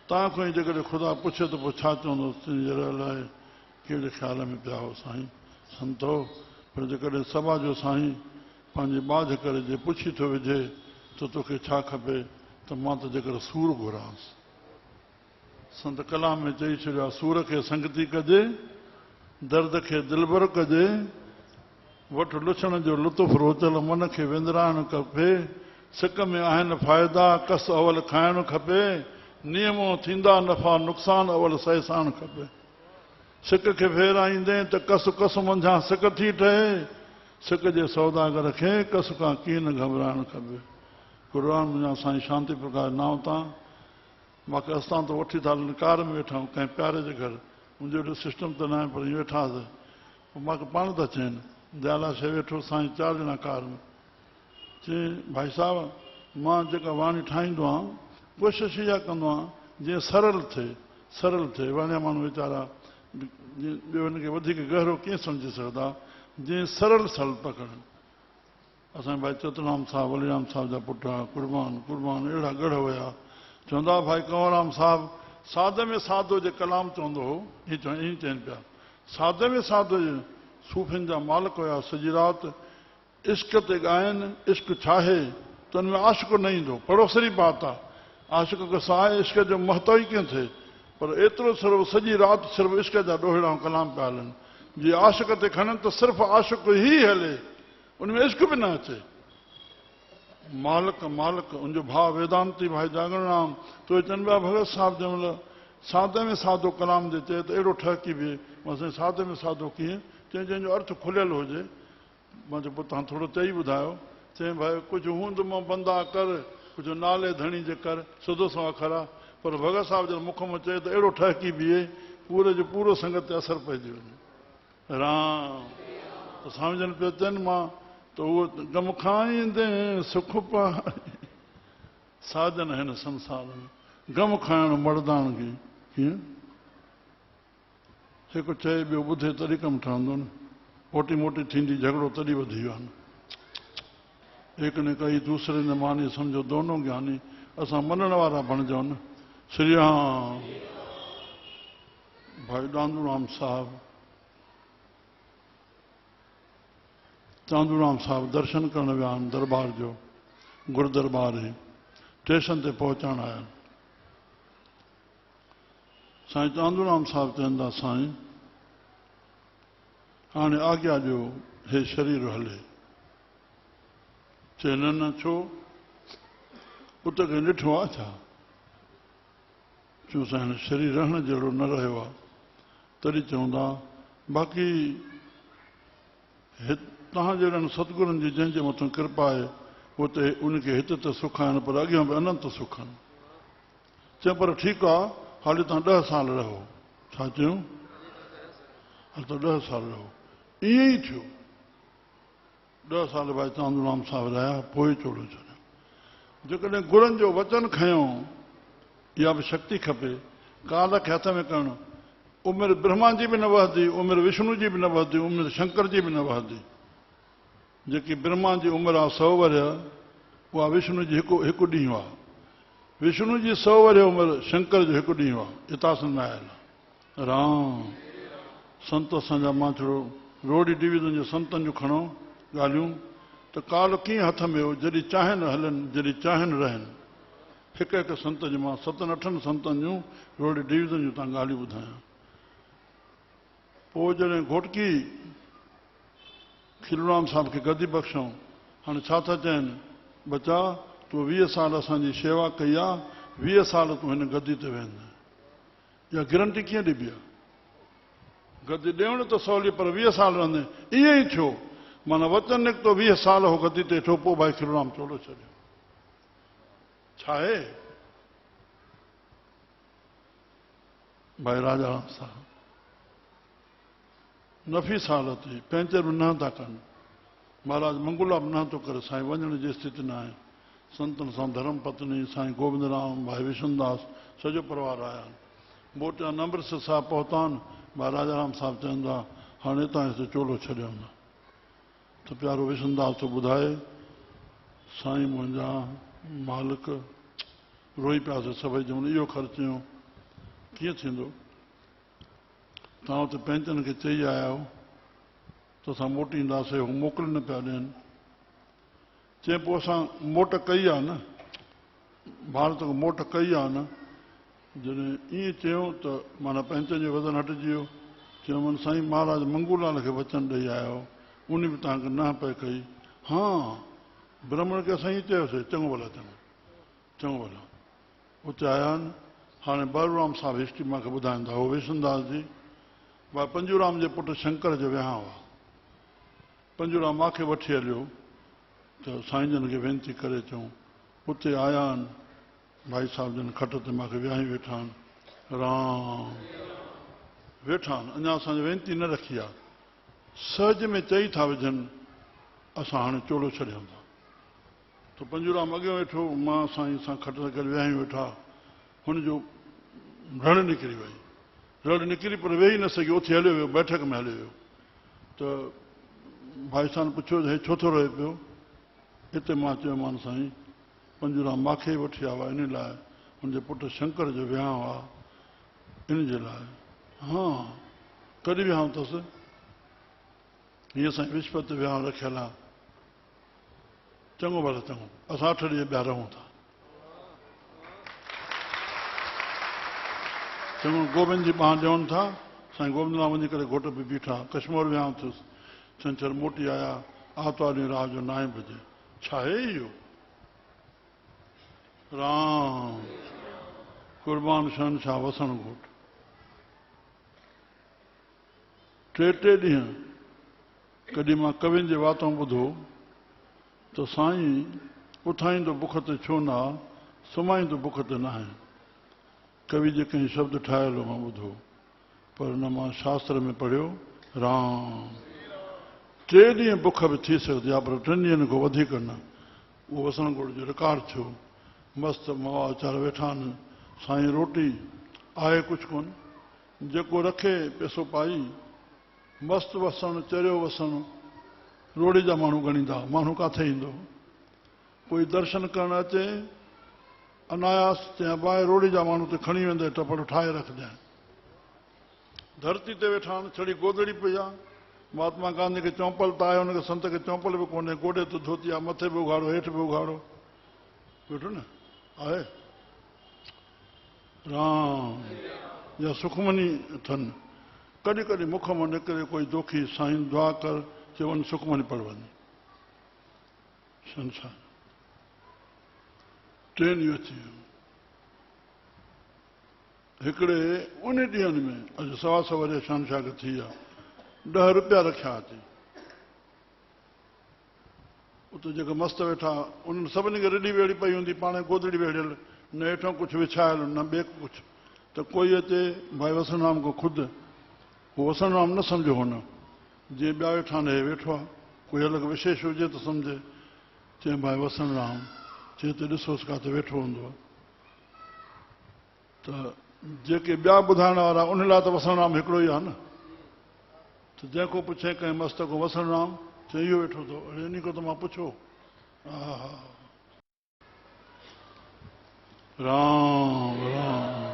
तव्हां खां ई जेकॾहिं ख़ुदा पुछे त पोइ छा चवंदोसि। अलाए कहिड़े ख़्याल में पिया हो साईं संतो, पर जेकॾहिं सभा जो साईं पंहिंजी बाझ करे जे पुछी थो विझे त तोखे छा खपे, त मां त जेकर सूर घुरांसि। संत कलाम में चई छॾियो आहे, सूर खे संगती कजे, दर्द खे दिलबर कजे, वठ लुछण जो लुत्फ़ रोचल मन खे विंदराइणु खपे। सिक में आहिनि फ़ाइदा कस अवल खाइणु खपे, नियमो थींदा नफ़ा नुक़सान अवल सहसाइणु खपे। सिक खे फेराईंदे त कस कस मंझां सिक थी ठहे, सिक जे सौदागर खे कस खां कीअं न घबराइणु खपे। गुरू राम मुंहिंजा साईं शांति प्रकाश नाव तां मूंखे असां त वठी था कार में वेठा आहियूं कंहिं प्यारे जे घर, मुंहिंजो एॾो सिस्टम त न आहे, पर ईअं वेठासीं। पोइ मूंखे पाण था चवनि दयाला शइ वेठो साईं 4 ॼणा कार में। चई भाई साहिबु मां जेका वाणी ठाहींदो आहियां कोशिशि इहा कंदो आहियां जीअं सरल थिए। वणिया माण्हू वीचारा ॿियो हिनखे वधीक गहरो कीअं सम्झी सघंदा, जीअं सरल पकड़नि। असांजे भाई चतुराम साहब वलीराम साहब जा पुट कुर्बान कुर्बान अहिड़ा गढ़ हुया चवंदा भाई कंवरराम साहब सादे में साधो जे कलाम चवंदो हो ईअं चवनि पिया सादे में साधो जे सूफ़ियुनि जा मालिक हुया सॼी राति इश्क ते ॻाइनि इश्क छाहे त हुन में आशिक़ न ईंदो पड़ोसरी बात आहे आशिक़ खे सहाय इश्क जो महत्व ई कीअं थिए पर एतिरो सिर्फ़ु सॼी राति सिर्फ़ु इश्क जा ॾोहिड़ा कलाम पिया हलनि जीअं आशिक़ ते खणनि त सिर्फ़ु आशिक़ ई हले उन में इश्क बि न अचे मालिक मालिक उनजो भाउ वेदांती भाई जागरणाम तो चवनि पिया भगत साहिब जंहिंमहिल सादे में सादो कलाम जे चए त अहिड़ो ठहकी बीहे मां साईं सादे में सादो कीअं चई जंहिंजो अर्थ खुलियल हुजे मां चयो पोइ तव्हां थोरो चई ॿुधायो चई भाई कुझु हूंद मां बंदा कर कुझु नाले धणी जे कर सिधो सवा खरा पर भगत साहिब जो मुख में चए त अहिड़ो ठहकी बीहे पूरे जो पूरो संगत ते असरु पइजी वञे राम त सम्झनि पियो चवनि मां त उहो गम खाईंदे सुख पाए साजन हिन संसार में गम खाइण मर्दानगी कीअं हिकु चए ॿियो ॿुधे तॾहिं कमु ठहंदो न मोटी मोटी थींदी झगड़ो तॾहिं वधी वियो आहे एक ने कई दूसरे ने मानी समझो दोनों ज्ञानी असां मञण वारा बणिजो न श्री राम भाई चांदूराम साहब चांदूराम साहब दर्शन करण विया आहिनि दरबार जो गुरु दरबार ई स्टेशन ते पहुचण आया साईं चांदूराम साहब चवंदा साईं हाणे आज्ञा ॾियो हे शरीर हले चए न छो उते खे ॾिठो आहे छा चयूं साईं शरीर रहण जहिड़ो न रहियो आहे तॾहिं चवंदा बाक़ी तव्हां जहिड़नि सतगुरनि जी जंहिंजे मथां कृपा आहे उते उनखे हिते त सुख आहिनि पर अॻियां बि अनंत सुख आहिनि चए पर ठीकु आहे हाली तव्हां 10 साल रहो छा चयूं हाली त 10 साल रहो ईअं ई थियो 10 साल भाई चांदूराम साहब रहिया पोइ चोड़ो छॾियो जेकॾहिं गुरनि जो वचन खयों इहा बि शक्ति खपे काल खे हथ में करणु उमिरि ब्रह्मा जी बि न वधंदी उमिरि विष्णु जी बि न वधंदी उमिरि शंकर जी बि न वधंदी जेकी ब्रह्मा जी उमिरि आहे 100 वर्ष उहा विष्णु जी हिकु ॾींहुं आहे विष्णु जी 100 वर्ष उमिरि शंकर जो हिकु ॾींहुं आहे इतासन में आयल राम संत असांजा मां थोरो रोड डिवीज़न जे संतनि जूं खणो ॻाल्हियूं त काल कीअं हथ में हो जॾहिं चाहिनि हलनि जॾहिं चाहिनि रहनि हिकु हिकु संत जी मां 7-8 संतनि जूं रोड डिवीज़न जूं तव्हां ॻाल्हियूं ॿुधायां पोइ जॾहिं घोटकी खीलूराम साहब खे गदी बख़्शऊं हाणे छा था चवनि बचा तूं 20 साल असांजी शेवा कई आहे 20 साल तूं हिन गदी ते वेंदे इहा गारंटी कीअं ॾिबी आहे गदी ॾियण त सवली पर 20 साल रहंदे ईअं ई थियो माना वचन निकितो 20 साल हो गदी ते ठो पोइ भाई खीलूराम चोलो छॾियो छा आहे भाई राजा राम साहब नफ़ी साल थी पंहिंजर बि न था कनि महाराज मंगूला बि न थो करे साईं वञण जी स्थिति न आहे संतनि सां धर्म पत्नी साईं गोविंद राम भाई विष्णुदास सॼो परिवार आया आहिनि मोटिया अमृतसर साहिब पहुता आहिनि भाई राजा राम साहब चवंदा हाणे हितां हिते चोलो छॾियो न त प्यारो विष्णुदास थो ॿुधाए साईं मुंहिंजा मालिक रोई पियासीं सभई चवनि इहो ख़र्चु कीअं थींदो तव्हां उते पंहिंजनि खे चई आया आहियो त असां मोटींदासीं हू मोकिले न पिया ॾियनि चए पोइ असां मोट कई आहे न भारत खां मोट कई आहे न जॾहिं ईअं चयूं त माना पंहिंजनि जो वज़न हटिजी वियो चयोमानि साईं महाराज मंगूलाल खे वचन ॾेई आया आहियो उन बि तव्हांखे न पए कई हा ब्राह्मण खे असां ईअं चयोसीं चङो भला चङो भला उते आया आहिनि हाणे बलराम साहब हिस्ट्री मूंखे ॿुधाईंदा हो विष्णुदास जी भाई पंजूराम जे पुटु शंकर जो विहांउ आहे पंजूराम मूंखे वठी हलियो त साईं जन खे वेनती करे चऊं उते आया आहिनि भाई साहब जन खट ते मूंखे विहाई वेठा आहिनि राम वेठा आहिनि अञा असांजी वेनती न रखी आहे सहज में चई था विझनि असां हाणे चोलो छॾियूं था त पंजूराम अॻियां वेठो मां साईं सां खट ते करे विहाई वेठा हुनजो रण निकिरी वई रण निकिरी पर वेही न सघियो उथे हलियो वियो बैठक में हलियो वियो त भाई साहब पुछियो हे छो थो रहे पियो हिते मां चयोमांसि साईं पंजूराम मूंखे वठी आया हुआ इन लाइ हुनजे पुटु शंकर जो विहांउ आहे इन जे लाइ। हा कॾहिं विहांउ अथसि? हीअं साईं विस्पति विहांउ रखियलु आहे। चङो भला चङो, असां 8 ॾींहं ॿिया रहूं था। चङो गोबिंद जी ॿांह ॾियनि था। साईं गोबिंदराम वञी करे घोट बि बीठा। कश्मीर विहांउ थियुसि। छंछरु मोटी आया। आर्तवार ॾींहुं राति जो 9 बजे। छा आहे इहो? राम कुर्बान शहनशाह वसण घोट। 3 ॾींहं कॾहिं मां कवियुनि जे वातों ॿुधो त साईं उथाईंदो बुख ते छो न आहे, सुम्हाईंदो बुख ते न आहे। कवि जे कंहिं शब्द ठाहियल मां ॿुधो, पर न मां शास्त्र में पढ़ियो। राम 3 ॾींहं बुख बि थी सघंदी आहे, पर 3 ॾींहंनि खां वधीक न। उहो वसणगोड़ जो रिकॉर्ड थियो। मस्तु मवा वीचारा वेठा आहिनि। साईं रोटी आहे कुझु कोन, जेको रखे पैसो पाई। मस्तु वसणु, चरियो वसणु, रोड़ी जा माण्हू ॻणींदा। माण्हू किथे ईंदो? कोई दर्शन करणु अचे अनायास चयां बाहि रोड़ी जा माण्हू ते खणी वेंदे टपड़ ठाहे रखजांइ। धरती ते वेठा आहिनि, छड़ी गोदड़ी पई आहे। महात्मा गांधी खे चौंपल त आहे, हुनखे संत खे चौंपल बि कोन्हे। गोॾे ते धोती आहे, मथे बि उघाड़ो, हेठि बि उघाड़ो वेठो न आहे। राम या सुखमनी अथनि। कॾहिं कॾहिं मुख मां निकिरे कोई दोखी, साईं दुआ कर, चवनि सुखमनी पढ़ वञ। संसार 3 ॾींहं अची वियो। हिकिड़े उन ॾींहंनि में अॼु 125 वरे शहनशाह खे थी विया। 10 रुपया रखिया अची। उते जेके मस्त वेठा उन्हनि सभिनी खे रिड़ी वेड़ी पई हूंदी, पाण गोदड़ी वेड़ियल, न हेठां कुझु विछायल न ॿिए कुझु। त कोई अचे भाई वसणराम को ख़ुदि, उहो वसणराम न सम्झो हुन, जीअं ॿिया वेठा आहिनि हे वेठो आहे। कोई अलॻि विशेष हुजे त सम्झे। चई भाई वसणराम, चई त ॾिसोसि किथे वेठो हूंदो। त जेके ॿिया ॿुधाइण वारा उन लाइ त वसणराम हिकिड़ो ई आहे न। त जंहिंखो पुछे कंहिं मस्त को वसणराम, चई इहो वेठो अथव। इन खां त मां पुछो। हा राम राम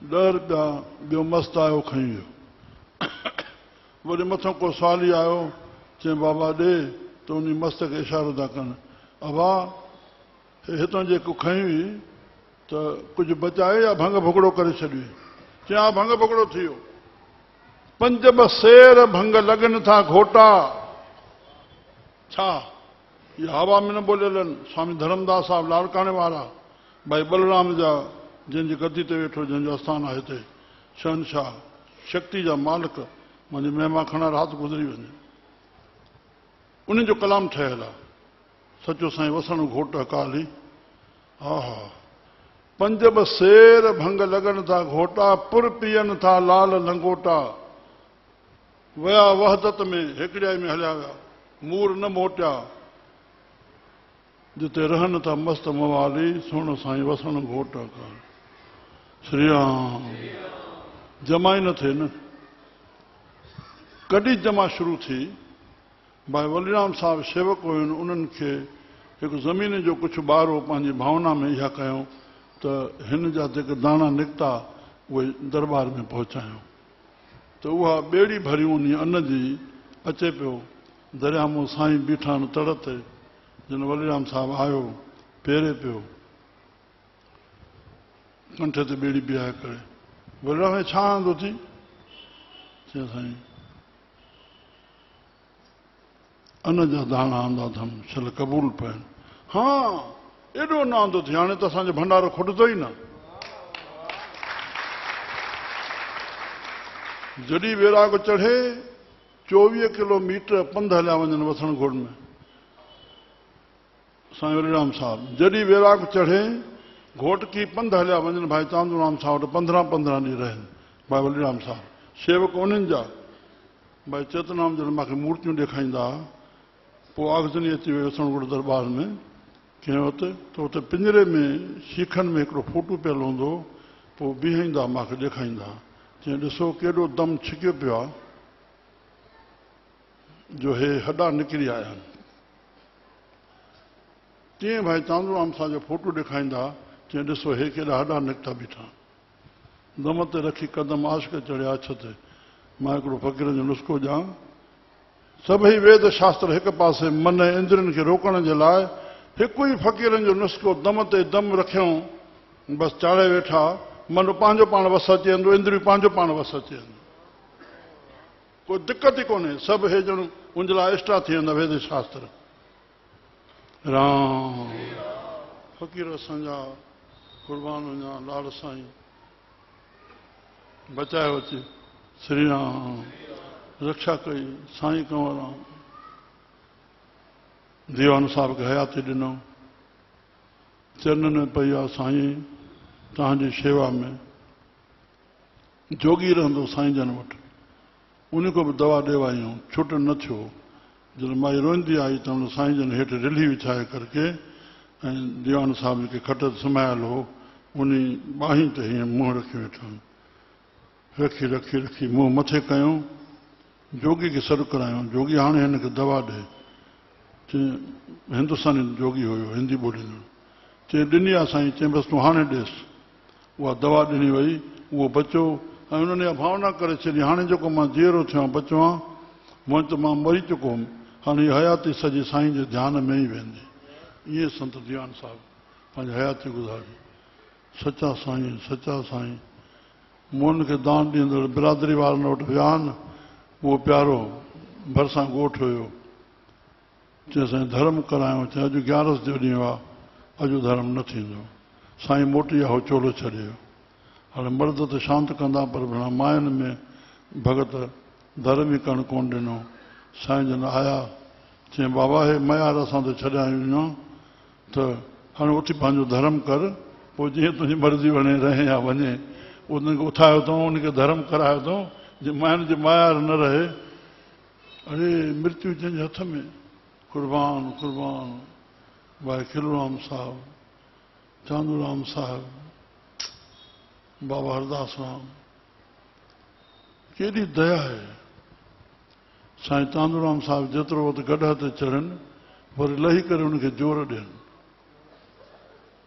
10 रुपया ॿियो मस्तु आयो खणी वियो। वरी मथां को सवाली आयो, चई बाबा ॾे, त उन मस्त खे इशारो था कनि। अबा हितां जेको खई हुई त कुझु बचाए या भंग भुगड़ो करे छॾियो? चई हा भंग भुगड़ो थी वियो। 5 सेर भंग लॻनि था घोटा। छा इहा हवा में न बोलियल आहिनि? स्वामी धर्मदास साहिब लाड़काणे वारा, भाई बलराम जा, जंहिंजी गद्दी ते वेठो, जंहिंजो आस्थान आहे हिते, शहनशाह शक्ति जा मालिक, मुंहिंजी महिमा खणा राति गुज़री वञे। उन्हनि जो कलाम ठहियलु आहे। सचो साईं वसण घोट अकाली। हा हा 5 सेर भंग लॻनि था घोटा, पुर पीअनि था लाल लंगोटा। वया वहदत में हिकिड़े में हलिया विया, मूर न मोटिया। जिते रहनि था मस्त मवाली, सुण साईं वसण घोट अकाली। श्री राम जमा ई न थिए न। कॾहिं जमा शुरू थी? भाई वलीराम साहिब शेवक हुयनि, उन्हनि खे हिकु ज़मीन जो कुझु ॿारो पंहिंजी भावना में इहा कयूं त हिन जा जेके दाणा निकिता उहे दरबार में पहुचायूं। त उहा ॿेड़ी भरी उन अन्न जी अचे पियो। दरिया मूं साईं बीठा आहिनि तड़ ते। जिन वलीराम साहिब आयो, पेरे पियो, कंठे ते ॿेड़ी बीहाए करे। वलीराम छा आंदो थी? चई साईं अन्न जा दाणा आंदा अथमि, छल क़बूल पइनि। हा एॾो न आंदो थी, हाणे त असांजो भंडारो खुटंदो ई न। जॾहिं वैराग चढ़े 24 किलोमीटर पंधु हलिया वञनि वसण घोड़ में। साईं वलीराम साहिब जॾहिं वैराग चढ़े घोटकी पंधु हलिया वञनि। भाई चांदूराम साहिब वटि 15 ॾींहं रहनि। भाई वलीराम साहिब शेवक उन्हनि जा। भाई चेतनाम जन मूंखे मूर्तियूं ॾेखारींदा। पोइ आगजनी अची वई वसण घोड़ दरबार में कंहिं वटि, त उते पिंजरे में शीखनि में हिकिड़ो फोटू पियल हूंदो। पोइ बीहाईंदा, मूंखे ॾेखारींदा। चई ॾिसो केॾो दम छिकियो पियो आहे, जो हे हॾा निकिरी आया आहिनि। तीअं भाई चांदूराम सां जो फोटो ॾेखारींदा चई ॾिसो हे केॾा हॾा निकिता बीठा दम ते रखी कदम आशिक चढ़िया अछ ते मां हिकिड़ो फ़क़ीरनि जो नुस्ख़ो ॾियां सभई वेद शास्त्र हिकु पासे मन इंद्रियनि खे रोकण जे लाइ हिकु ई फ़क़ीरनि जो नुस्ख़ो दम ते दम रखियऊं बसि चाढ़े वेठा मन पंहिंजो पाण वस अची वेंदो इंद्रियूं पंहिंजो पाण वस अची वेंदो कोई दिक़त ई कोन्हे सभु हे ॼण उंजला इष्टा थी वेंदा वेद शास्त्र राम फ़क़ीर असांजा कुर्बान वञा लाल साईं बचायो अचे श्री राम रक्षा कई साईं कंवरराम दीवान साहब खे हयाती ॾिनो चरणनि में पई आहे साईं तव्हांजी शेवा में जोगी रहंदो साईं जन वटि उन को बि दवा ॾेवायूं छुट न थियो जॾहिं माई रोईंदी आई त हुन साईं जन हेठि रिली विछाए करके ऐं दीवान साहब खे खट ते सुम्हायल हो उन ॿाहीं ते हीअं मुंहुं रखी वेठा रखी रखी रखी मुंहुं मथे कयूं जोगी खे सॾु करायूं जोगी हाणे हिनखे दवा ॾे चई हिंदुस्तानी जोगी हुयो हिंदी ॿोलींदड़ चई ॾिनी आहे साईं चई बसि तूं हाणे ॾेसि उहा दवा ॾिनी वई उहो बचो ऐं उन्हनि इहा भावना करे छॾी हाणे जेको मां जीअरो थियो आहियां बचियो आहियां मुंहिंजो त मां मरी चुको हुउमि हाणे हीअ हयाती सॼी साईं जे ध्यान में ई वेंदी ईअं संत दीवान साहिबु पंहिंजी हयाती गुज़ारी सचा साईं मुअन खे दान ॾींदड़ बिरादरी वारनि वटि विया आहिनि उहो प्यारो भरिसां ॻोठु हुयो चई असां धर्म करायूं चई अॼु 11 जो ॾींहुं आहे अॼु धर्म न थींदो साईं मोटी आहे चोलो छॾियो हाणे मर्द त शांति कंदा पर भेण मायुनि में भगत धर्म ई करणु कोन ॾिनो साईं जन आया चई बाबा हे मयार असां त छॾिया आहियूं त हाणे उथी पंहिंजो धर्म कर पोइ जीअं तुंहिंजी मर्ज़ी वणे रहे या वञे उनखे उथायो अथऊं उनखे धर्म करायो अथऊं जे मायुनि जी मायार न रहे अरे मृत्यु जंहिंजे हथ में कुर्बान कुर्बान भाई खिलराम साहब चांदूराम साहब बाबा हरदास राम केॾी दया आहे साईं चांदूराम साहब जेतिरो वक़्तु गॾ ते चढ़नि वरी लही करे उनखे जोर ॾियनि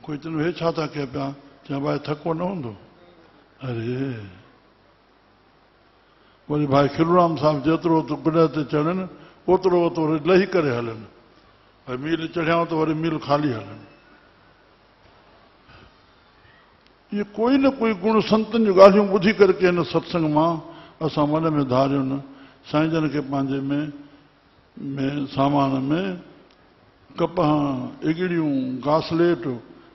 कोई चवंदो हे छा था कयो पिया चवां भाई थको न हूंदो अरे वरी भाई खिलराम साहब जेतिरो वक़्तु गॾ ते चढ़नि ओतिरो वक़्तु वरी लही करे हलनि भई मील चढ़ियाऊं त वरी मील ख़ाली हलनि इहे कोई न कोई गुण संतनि जूं ॻाल्हियूं ॿुधी करे के हिन सत्संग मां असां मन में धारियूं न साईं जन खे पंहिंजे में सामान में कपह इगड़ियूं घासलेट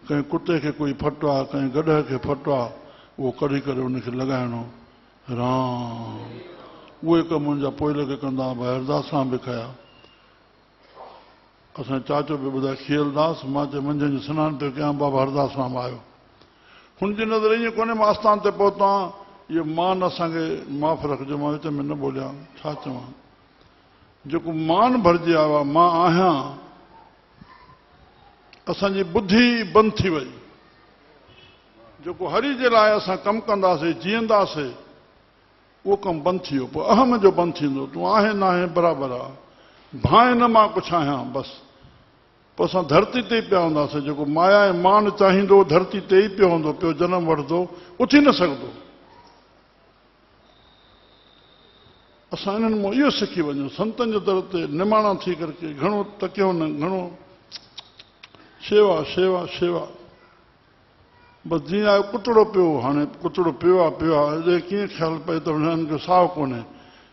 कंहिं कुते खे कोई फटो आहे कंहिं गॾ खे फटो आहे उहो कढी करे उनखे लॻाइणो राम उहे कम मुंहिंजा पोइ लॻे कंदा भाई हरदास सां बि कया असांजो चाचो बि ॿुधाए खीलदास मां चयो मंझंदि जो सनानु पियो कयां बाबा हरदास राम आयो हुनजी नज़र ईअं कोन्हे मां आस्थान ते पहुता इहो मान असांखे माफ़ रखिजो मां विच में न ॿोलियां छा चवां जेको मान भरिजी आयो आहे मां आहियां असांजी बुद्धि बंदि थी वई जेको हरि जे लाइ असां कमु कंदासीं जीअंदासीं उहो कमु बंदि थी वियो पोइ अहम जो बंदि थींदो तूं आहे न आहे बराबरि आहे भाए न मां कुझु आहियां बसि पोइ असां धरती ते ई पिया हूंदासीं जेको माया ऐं मान चाहींदो धरती ते ई पियो हूंदो पियो जनम वठंदो उथी न सघंदो असां इन्हनि मां इहो सिखी वञूं संतनि जे दर ते निमाणा थी करके घणो तकियो न घणो शेवा शेवा शेवा बसि जीअं आहे कुतड़ो पियो हाणे कुतड़ो पियो आहे कीअं ख़्यालु पए त हिननि खे साहु कोन्हे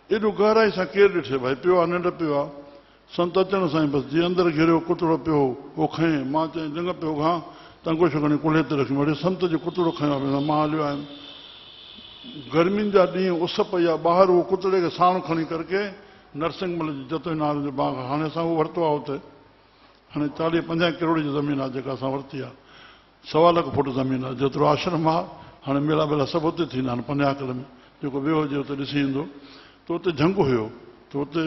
एॾो गहराई सां केरु ॾिठे भाई पियो आहे निंड पियो आहे संत अचण सां ई बसि जीअं अंदरि घिरियो कुतड़ो पियो उहो खईं मां चई लिंग पियो खां त अंगूठो खणी कुल्हे ते रखी वरी संत जो कुतड़ो खयो आहे मां हलियो आयुमि गर्मियुनि जा ॾींहं उस पई आहे ॿाहिरि उहो कुतड़े खे साण खणी करके नरसिंहमल जी जतोई नाले जो बाग हाणे असां उहो वरितो आहे हुते हाणे 40-50 करोड़ जी ज़मीन आहे जेका असां वरिती आहे 1.25 लख फुट ज़मीन आहे जेतिरो आश्रम आहे हाणे मेला वेला सभु हुते थींदा आहिनि पनियाकल में जेको ॿियो हुजे हुते ॾिसी ईंदो त हुते झंगु हुयो त हुते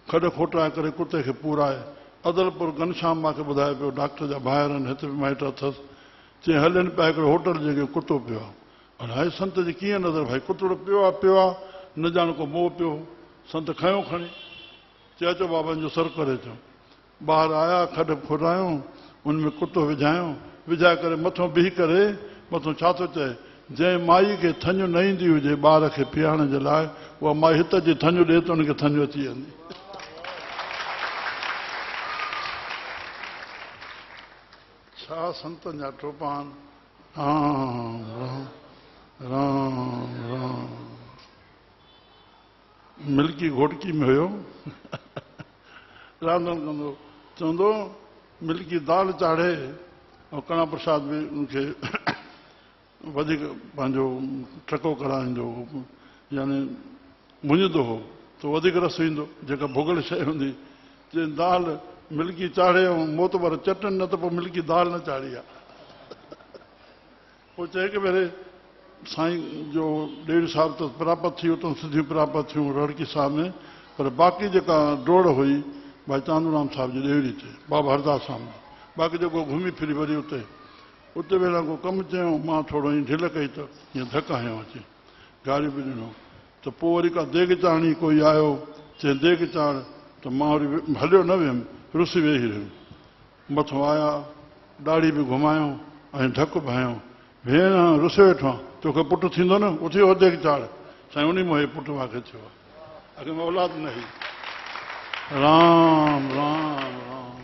खॾ खोटाए करे कुते खे पूराए अदलपुर घनश्याम मूंखे ॿुधाए पियो डॉक्टर जा ॿाहिरि आहिनि हिते बि माइट अथसि चई हलनि पिया हिकिड़ो होटल जेके कुतो पियो आहे हाणे हाए संत जी कीअं नज़र भाई कुतड़ो पियो आहे न ॼाण को मोह पियो संत खयो खणी चए अचो बाबा जो सर करे अचो ॿाहिरि आया, खॾ खुरायूं, उनमें कुतो विझायूं, विझाए करे मथां बीह करे मथां छा थो चए, जंहिं माई खे थञ न ईंदी हुजे ॿार खे पीआरण जे लाइ, उहा माई हित जी थञ ॾिए त उनखे थञ अची वेंदी। छा संतनि जा टोपान। राम राम राम राम। मिल्की घोटकी में हुयो, रांधण कंदो, चवंदो मिल्की दाल चाढ़े ऐं कणा प्रसाद बि उनखे वधीक पंहिंजो टको कराईंदो हो, यानी मुंझंदो हो त वधीक रस ईंदो। जेका भुॻल शइ हूंदी, जे दाल मिल्की चाढ़े ऐं मोतबर चटनि न त पोइ मिल्की दाल न चाढ़ी आहे। पोइ चए की भेरे साईं जो ॾेढ साल त प्रापत थी, उतां सिधियूं प्रापत थियूं रड़की साहिब में, पर बाक़ी जेका डोड़ हुई भाई चांदूराम साहिब जी ॾेवड़ी ते, बाबा हरदास साहिब, बाक़ी जेको घुमी फिरी वरी उते वेला को कमु चयूं, मां थोरो ईअं ढिल कई त ईअं धक हयो अची, गाड़ी बि ॾिनो त पोइ वरी का देग चाढ़णी कोई आयो, चए देग चाढ़, त मां वरी हलियो न वियुमि, रुसी वेही रहियुमि। मथां आया, ॾाढ़ी बि घुमायूं ऐं धक बि हयूं, भेण रुसे वेठो आहे, तोखे पुटु थींदो न, उथी हो देग चाढ़। साईं उन में पुटु मूंखे थियो आहे, अॻे में औलाद न हुई। राम राम राम,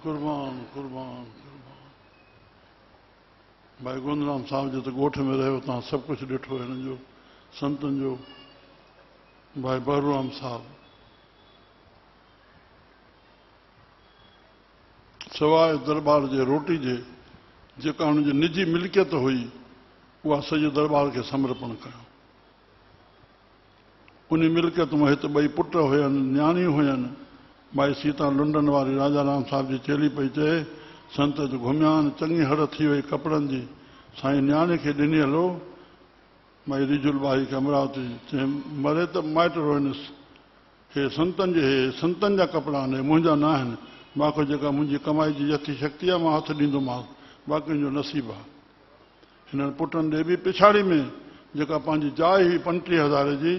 कुर्बान कुर्बान कुर्बान। भाई गोंदराम साहिब जे त ॻोठ में रहियो, तव्हां सभु कुझु ॾिठो हिननि जो संतनि जो। भाई बहरूराम साहिब सवाइ दरबार जे रोटी जे जेका हुनजी निजी मिल्कियत हुई, उहा सॼे दरबार खे समर्पण कयो। उन मिल्कियत मां हिते ॿई पुट हुयनि, न्याणियूं हुयनि। भाई सीता लुंडन वारी राजा राम साहिब जी चेली पई चए, संत जो घुमिया आहिनि, चङी हड़ थी वई कपिड़नि जी, साईं न्याणे खे ॾिनी हलो। भाई रिजुल बाई खे अमरावती, चए मरे त माइट रोइनसि, हे संतनि जा कपिड़ा आहिनि, मुंहिंजा न आहिनि। मूंखे जेका मुंहिंजी कमाई जी यथी शक्ति आहे, मां हथु ॾींदोमांसि, बाक़ी जो नसीबु आहे। हिननि पुटनि ॾे बि पिछाड़ी में जेका पंहिंजी जाइ हुई 35,000 जी,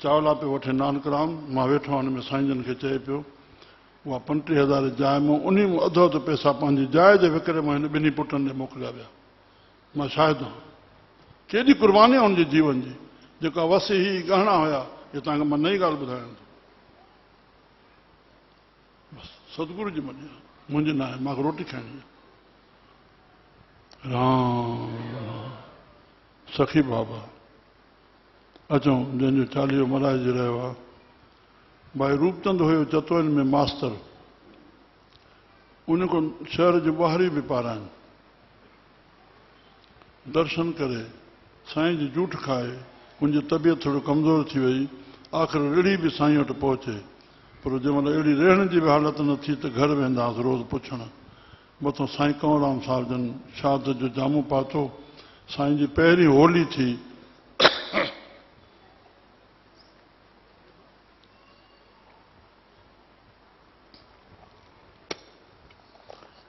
चावला पियो वठे नानकराम, मां वेठो हुन में साईं जन खे चए पियो, उहा 35,000 जाइ मां उन में अधु अधु पैसा पंहिंजी जाइ जे विकिरे मां हिन ॿिन्ही पुटनि ॾे मोकिलिया विया। मां शायदि आहियां केॾी कुर्बानी आहे हुनजे जीवन जी, जेका वसी ही गहना हुया। हे तव्हांखे मां नई ॻाल्हि ॿुधायां थो, बसि सतगुरू जी मञी, मुंहिंजी न आहे, मूंखे रोटी खाइणी आहे। राम सखी बाबा अचूं, जंहिंजो चालीहो मल्हाइजी रहियो आहे। भाई रूपचंद हुयो चतोइन में मास्तर, उन खां शहर जे ॿाहिरि बि पाराइनि, दर्शन करे साईं जी जूठ खाए, उनजी तबियत थोरो कमज़ोर थी वई, आख़िर रिड़ी बि साईं वटि पहुचे। पर जंहिंमहिल अहिड़ी रहण जी बि हालत न थी त घर वेंदासीं रोज़ पुछणु। मथां साईं कंवरराम साहिब जन शहादत जो जामो पातो। साईं जी पहिरीं होली थी,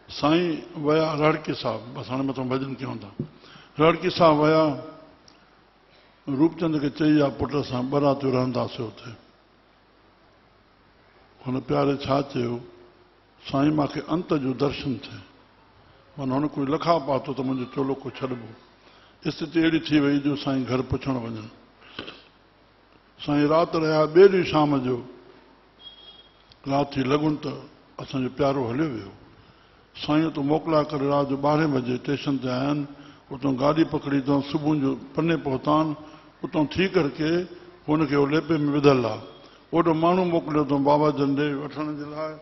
साईं विया रड़की साहिब, बसि हाणे मथां भॼन कयूं था। रड़की साहिब विया, रूपचंद खे चई आहे पुट सां बरातियूं रहंदासीं हुते। हुन प्यारे छा चयो, साईं मूंखे अंत जो दर्शन थिए, माना हुन कोई लखा पातो त मुंहिंजो चोलो को छॾिबो। स्थिति अहिड़ी थी वई जो साईं घर पुछणु वञनि। साईं राति रहिया, ॿिए ॾींहुं शाम जो राति थी लॻुनि त असांजो प्यारो हलियो वियो। साईं तो मोकिलाए करे राति जो 12 बजे स्टेशन ते आया आहिनि, उतां गाॾी पकड़ी अथऊं, सुबुह जो पने पहुता आहिनि। उतां थी करके हुनखे लेपे में विधल आहे, ओॾो माण्हू मोकिलियो अथऊं बाबा जन ॾे वठण जे लाइ।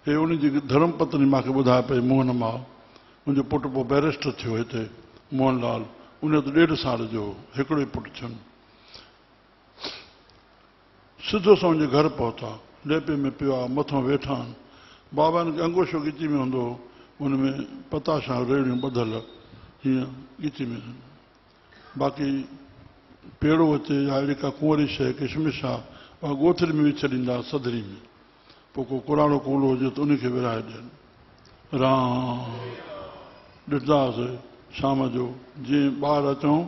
हे उनजी धर्म पत्नी मूंखे ॿुधाए पई, मोहन मां, मुंहिंजो पुटु पोइ बैरिस्टर थियो हिते, मोहनलाल, उन त 1.5 साल जो हिकिड़ो ई पुटु थियुनि। सिधो सां मुंहिंजे घर पहुता, लेपे में पियो आहे, मथां वेठा आहिनि। बाबा खे अंगोशो ॻिची में हूंदो, हुन में पताशा रेड़ियूं ॿधल हीअं ॻिची में, बाक़ी पेड़ो अचे या अहिड़ी का कुंवरी शइ किशमिश आहे, उहा ॻोथरी में विझी छॾींदा सदरी में, पोइ को कुराड़ो कूलो हुजे त उनखे विराए ॾियनि। राम ॾिठदासीं शाम जो, जीअं ॿाहिरि अचूं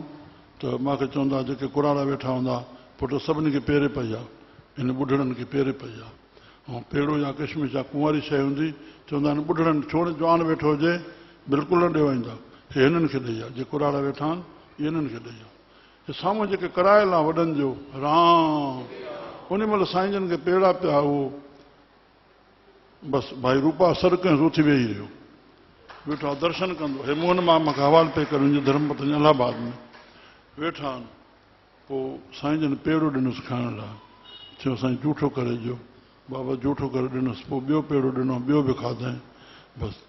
त मूंखे चवंदा जेके कुराड़ा वेठा हूंदा, पुटु सभिनी खे पेरे पई आहे, हिन ॿुढड़नि खे पेरे पई आहे। ऐं पेड़ो या किशमिश या कुंवारी शइ हूंदी चवंदा आहिनि ॿुढड़नि छोड़ जवान वेठो हुजे बिल्कुलु न ॾेवाईंदा, हे हिननि खे ॾेई आहे, जे कुराड़ा वेठा आहिनि इहे हिननि खे ॾेई आहे। हे साम्हूं जेके करायल आहे वॾनि जो राम, उन महिल साईं जन खे पेड़ा पिया, उहो बसि भाई रूपा सर कंहिं उथी वेही रहियो, वेठो आहे दर्शन कंदो। हे मोहन मां मूंखे हवालु पे करे मुंहिंजे धर्मपत्नी इलाहाबाद में वेठा आहिनि। पोइ साईं जन पेड़ो ॾिनोसि खाइण लाइ, चयो साईं जूठो करे ॾियो, बाबा जूठो करे ॾिनोसि। पोइ ॿियो पेड़ो ॾिनो, ॿियो बि खाधई। बसि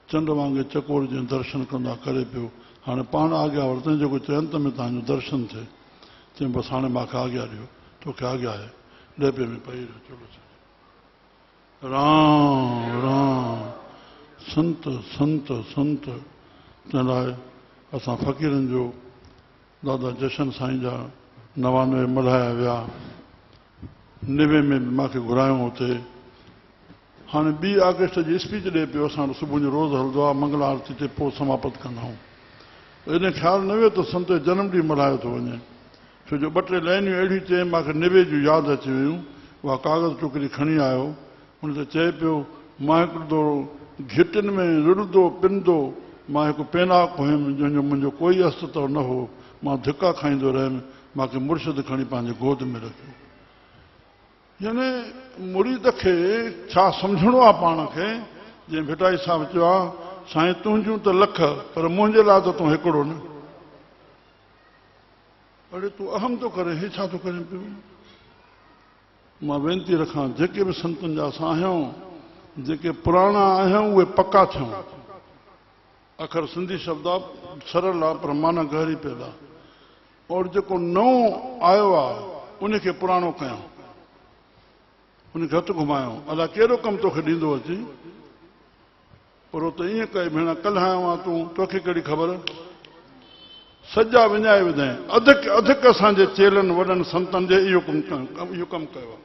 चंड वांगुरु चकोर जीअं दर्शन कंदा करे पियो। हाणे पाण आज्ञा वरितई, जेको चयनि त में तव्हांजो दर्शन थिए, चई बसि हाणे मूंखे आज्ञा ॾियो, तोखे आज्ञा आहे, ॾेपे में पई रहियो। चलो राम राम, संत संत संत। तंहिं लाइ असां फ़क़ीरनि जो दादा जशन साईं जा 99 मल्हाया विया, 90 में बि मूंखे घुरायूं हुते। हाणे 2 अगस्त जी स्पीच ॾे पियो, असां सुबुह जो रोज़ु हलंदो आहे, मंगल आरती ते पोइ समापत कंदा आहियूं। इन ख़्यालु न वियो त संत जो जनम ॾींहुं मल्हायो थो वञे, छो जो 2-3 लाइनियूं अहिड़ियूं चई मूंखे 90 जूं यादि अची वियूं। उहा कागज़ टुकड़ी खणी आयो, हुन ते चए पियो मां हिकिड़ो घिटियुनि में रुड़ंदो पिनंदो, मां हिकु पेनाक हुयुमि जंहिंजो मुंहिंजो कोई अस्तित्व न हो, मां धिका खाईंदो रहियुमि, मूंखे मुर्शिद खणी पंहिंजे गोद में रखियो। यानी मुरीद खे छा सम्झणो आहे पाण खे, जीअं भिटाई साहिबु चयो आहे साईं तुंहिंजूं त लख पर मुंहिंजे लाइ त तूं हिकिड़ो न। अड़े तूं अहम थो करे, हे छा थो करे पियो। मां वेनती रखां जेके बि संतनि जा असां आहियूं, जेके पुराणा आहियूं उहे पका थियूं। अखर सिंधी शब्द आहे, सरल आहे, पर माना गहरी पैदा। और जेको नओं आयो आहे उनखे पुराणो कयूं, उनखे हथु घुमायूं, अलाए कहिड़ो कमु तोखे ॾींदो अची। पर त ईअं कई भेण कल्ह आयो आहे तूं, तोखे कहिड़ी ख़बर। सॼा विञाए विधाई, अधक असांजे चेलनि वॾनि संतनि जे इहो कमु कयो आहे।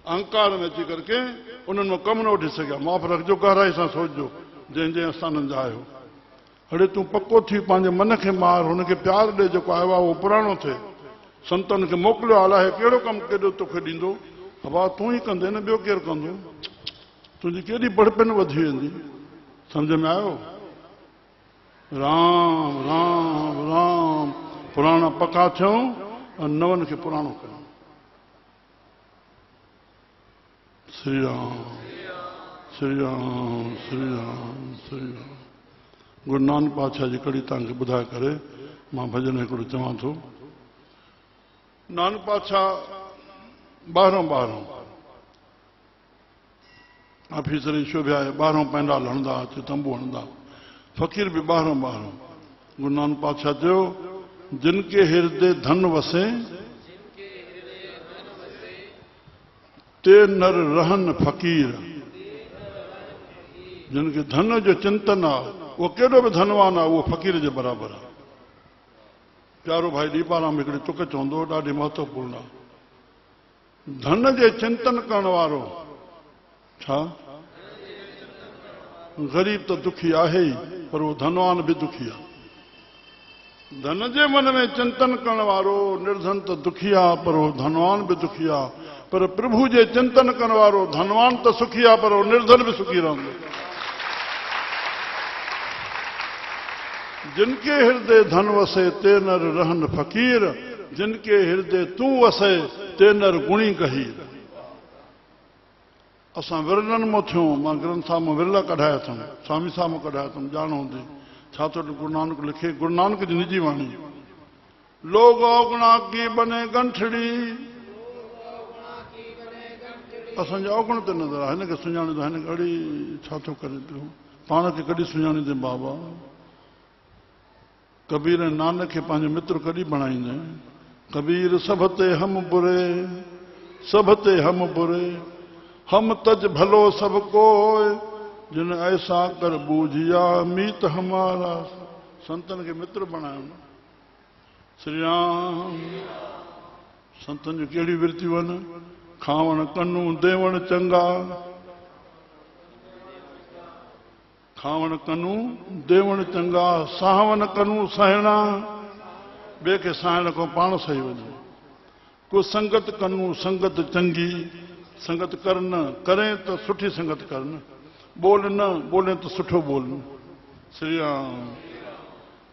अहंकार में अची करके उन्हनि मां कमु न वठी सघिया। माफ़ रखिजो, गहराई सां सोचजो जंहिं जंहिं आस्थाननि जा आहियो। अड़े तूं पको थी पंहिंजे मन खे मार, हुनखे प्यारु ॾे, जेको आयो आहे उहो पुराणो थिए। संतनि खे मोकिलियो, अलाए कहिड़ो कमु केॾो तोखे ॾींदो। हवा तूं ई कंदे न, ॿियो केरु कंदो। तुंहिंजी केॾी बड़पिन वधी वेंदी, सम्झ में आयो। राम राम राम, पुराणा पका थियूं ऐं नवनि खे पुराणो कयूं। श्री राम श्री राम श्री राम श्री राम। गुरु नानक पातशाह जी कड़ी तव्हांखे ॿुधाए करे मां भॼन हिकिड़ो चवां थो। नानक पातशाह 12 ऑफिसरी शोभा आहे, 12 पैंडाल हणंदा, तंबू हणंदा। फ़क़ीर बि 12। गुरु नानक पातशाह चयो जिन के हृदय धन वसे ते नर रहन फ़क़ीर। जिन खे धन जो चिंतन आहे उहो केॾो बि धनवान आहे, उहो फ़क़ीर जे बराबरि आहे। प्यारो भाई दीपाराम हिकिड़ी तुक चवंदो, ॾाढी महत्वपूर्ण आहे। धन जे चिंतन करण वारो छा, ग़रीब त दुखी आहे ई, पर उहो धनवान बि दुखी आहे। धन जे मन में चिंतन करण वारो निर्धन त दुखी आहे, पर उहो धनवान बि दुखी आहे। पर प्रभु जे चिंतन करण वारो धनवान त सुखी आहे, पर उहो निर्धन बि सुखी रहंदो। जिनके हृदय धन वसे ते नर रहन फ़क़ीर, जिनके हृदय तूं वसे ते नर गुणी कहीर। असां विरलनि मां थियूं। मां ग्रंथ साहिब मां विरला कढाया अथमि, स्वामी साहिब मां कढाया अथमि, ॼाण हूंदी छा थो गुरु नानक लिखे। गुरु नानक जी निजी वाणी, लोग औगुणा की बने गंठड़ी। असांजा औगुण ते नज़र आहे, हिनखे सुञाणींदो, हिन अड़ी छा थो करे पियो, पाण खे कॾहिं सुञाणींदे बाबा। कबीर नानक खे पंहिंजो मित्र कॾहिं बणाईंदे। कबीर सब ते हम बुरे, सब ते हम बुरे, हम तज भलो सब कोय, जिन ऐसा कर बूझिया मीत हमारा। संतन खे मित्र बणायो न। श्री राम। संतन जूं कहिड़ी विरतियूं आहिनि। खावण कनू देवण चंगा, खावण कनू देवण चंगा, सावण कनू सहणा। ॿिए खे साइण खां पाण सही वञे। को संगत कनू संगत चंगी, संगत कर न करें तो सुठी संगत कर न बोल न बोले तो सुठो बोल न श्री राम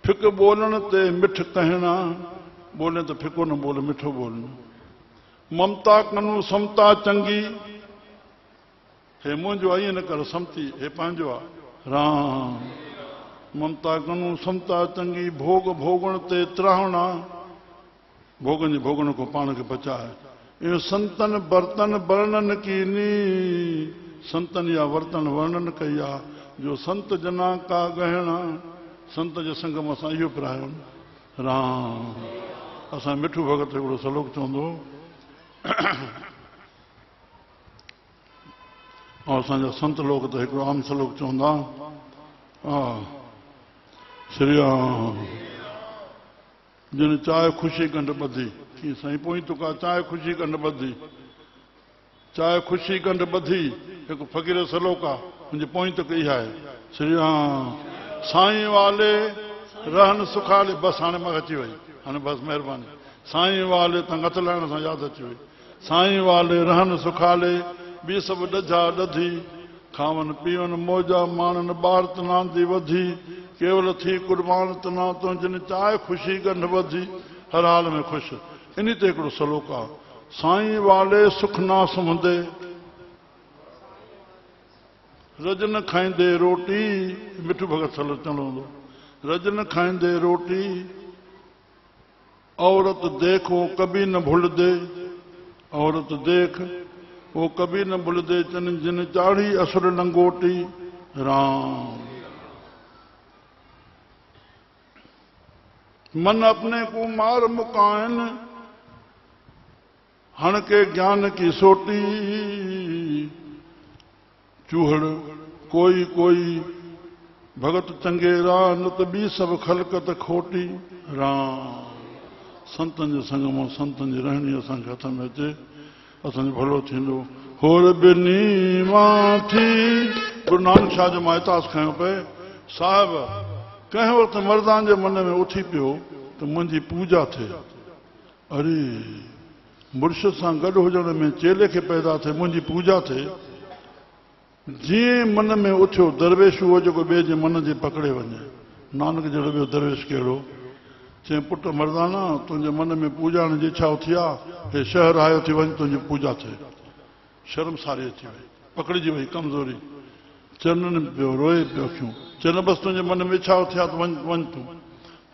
फिक बोलण ते मिठ कहना बोले तो फिको न बोल मिठो बोलना ममता कनू समता चंगी हे मुंहिंजो आहे ईअं न कर समती हे पंहिंजो आहे राम ममता कनू समता चंगी भोग भोगण ते त्राहणा भोगन जी भोगण को पाण खे बचाए इहो संतन बर्तन वर्णन कीनी संतन या वर्तन वर्णन कई आहे जो संत जना का गहना संत जे संग में असां इहो पिरायूं राम असां मिठू भगत हिकिड़ो सलोक चवंदो ऐं असांजा संत लोग त हिकिड़ो आम सलोक चवंदा हा श्री राम जिन चाहे खुशी गंढ ॿधी कीअं साईं पोइ तुका चाहे खुशी गंढ ॿधी चाहे खुशी गंढ ॿधी हिकु फ़क़ीर सलोक आहे मुंहिंजी पोइ तक इहा आहे श्री राम साईं वाले रहन सुखाले बस हाणे मां अची वई हाणे बसि महिरबानी साईं वाले तां गत लाइण सां यादि अची वई साईं वाले रहन सुखाले ॿी सभु ॾझा ॾधी खावन पीवन मौजा माणन ॿार तनांदी वधी केवल थी कुर्बान तना तो जिन चाहे खुशी गंढ ॿधी हर हाल में ख़ुशि इन ते हिकिड़ो सलोक आहे साईं वाले सुख ना सुम्हंदे रजन खाईंदे रोटी मिठू भगत सलो चवंदो रजन खाईंदे रोटी औरत देख वो कभी न भूल दे औरत देख वो कभी न भूल दे जिन चाढ़ी असुर लंगोटी राम मन अपने को मार मुकायन हण के ज्ञान की सोटी चूहड़ कोई कोई भगत चंगेरा न त ॿी सभु ख़लकत खोटी राम संतन जे संग मां संतन जी रहणी असांखे हथ में अचे असांजो भलो थींदो होर ॿिन्ही मां थी गुरु नानक शाह जो मां इतास खयो पए साहिब कंहिं वक़्तु मर्दान जे मन में उथी पियो त मुंहिंजी पूजा थिए अरे मुर्शिद सां गॾु हुजण में चेले खे पैदा थिए मुंहिंजी पूजा थिए जीअं मन में उथियो दरवेश उहो जेको ॿिए जे मन जे पकड़े वञे नानक जहिड़ो ॿियो दरवेश कहिड़ो चई पुट मर्दाना तुंहिंजे मन में पूॼाइण जी इच्छा उथी आहे हे शहर आयो थी वञ तुंहिंजी पूजा थिए शर्म सारी अची वई पकड़िजी वई कमज़ोरी चरणनि में पियो रोए पियो अखियूं चल बसि तुंहिंजे मन में इच्छा उथी आहे त वञ तूं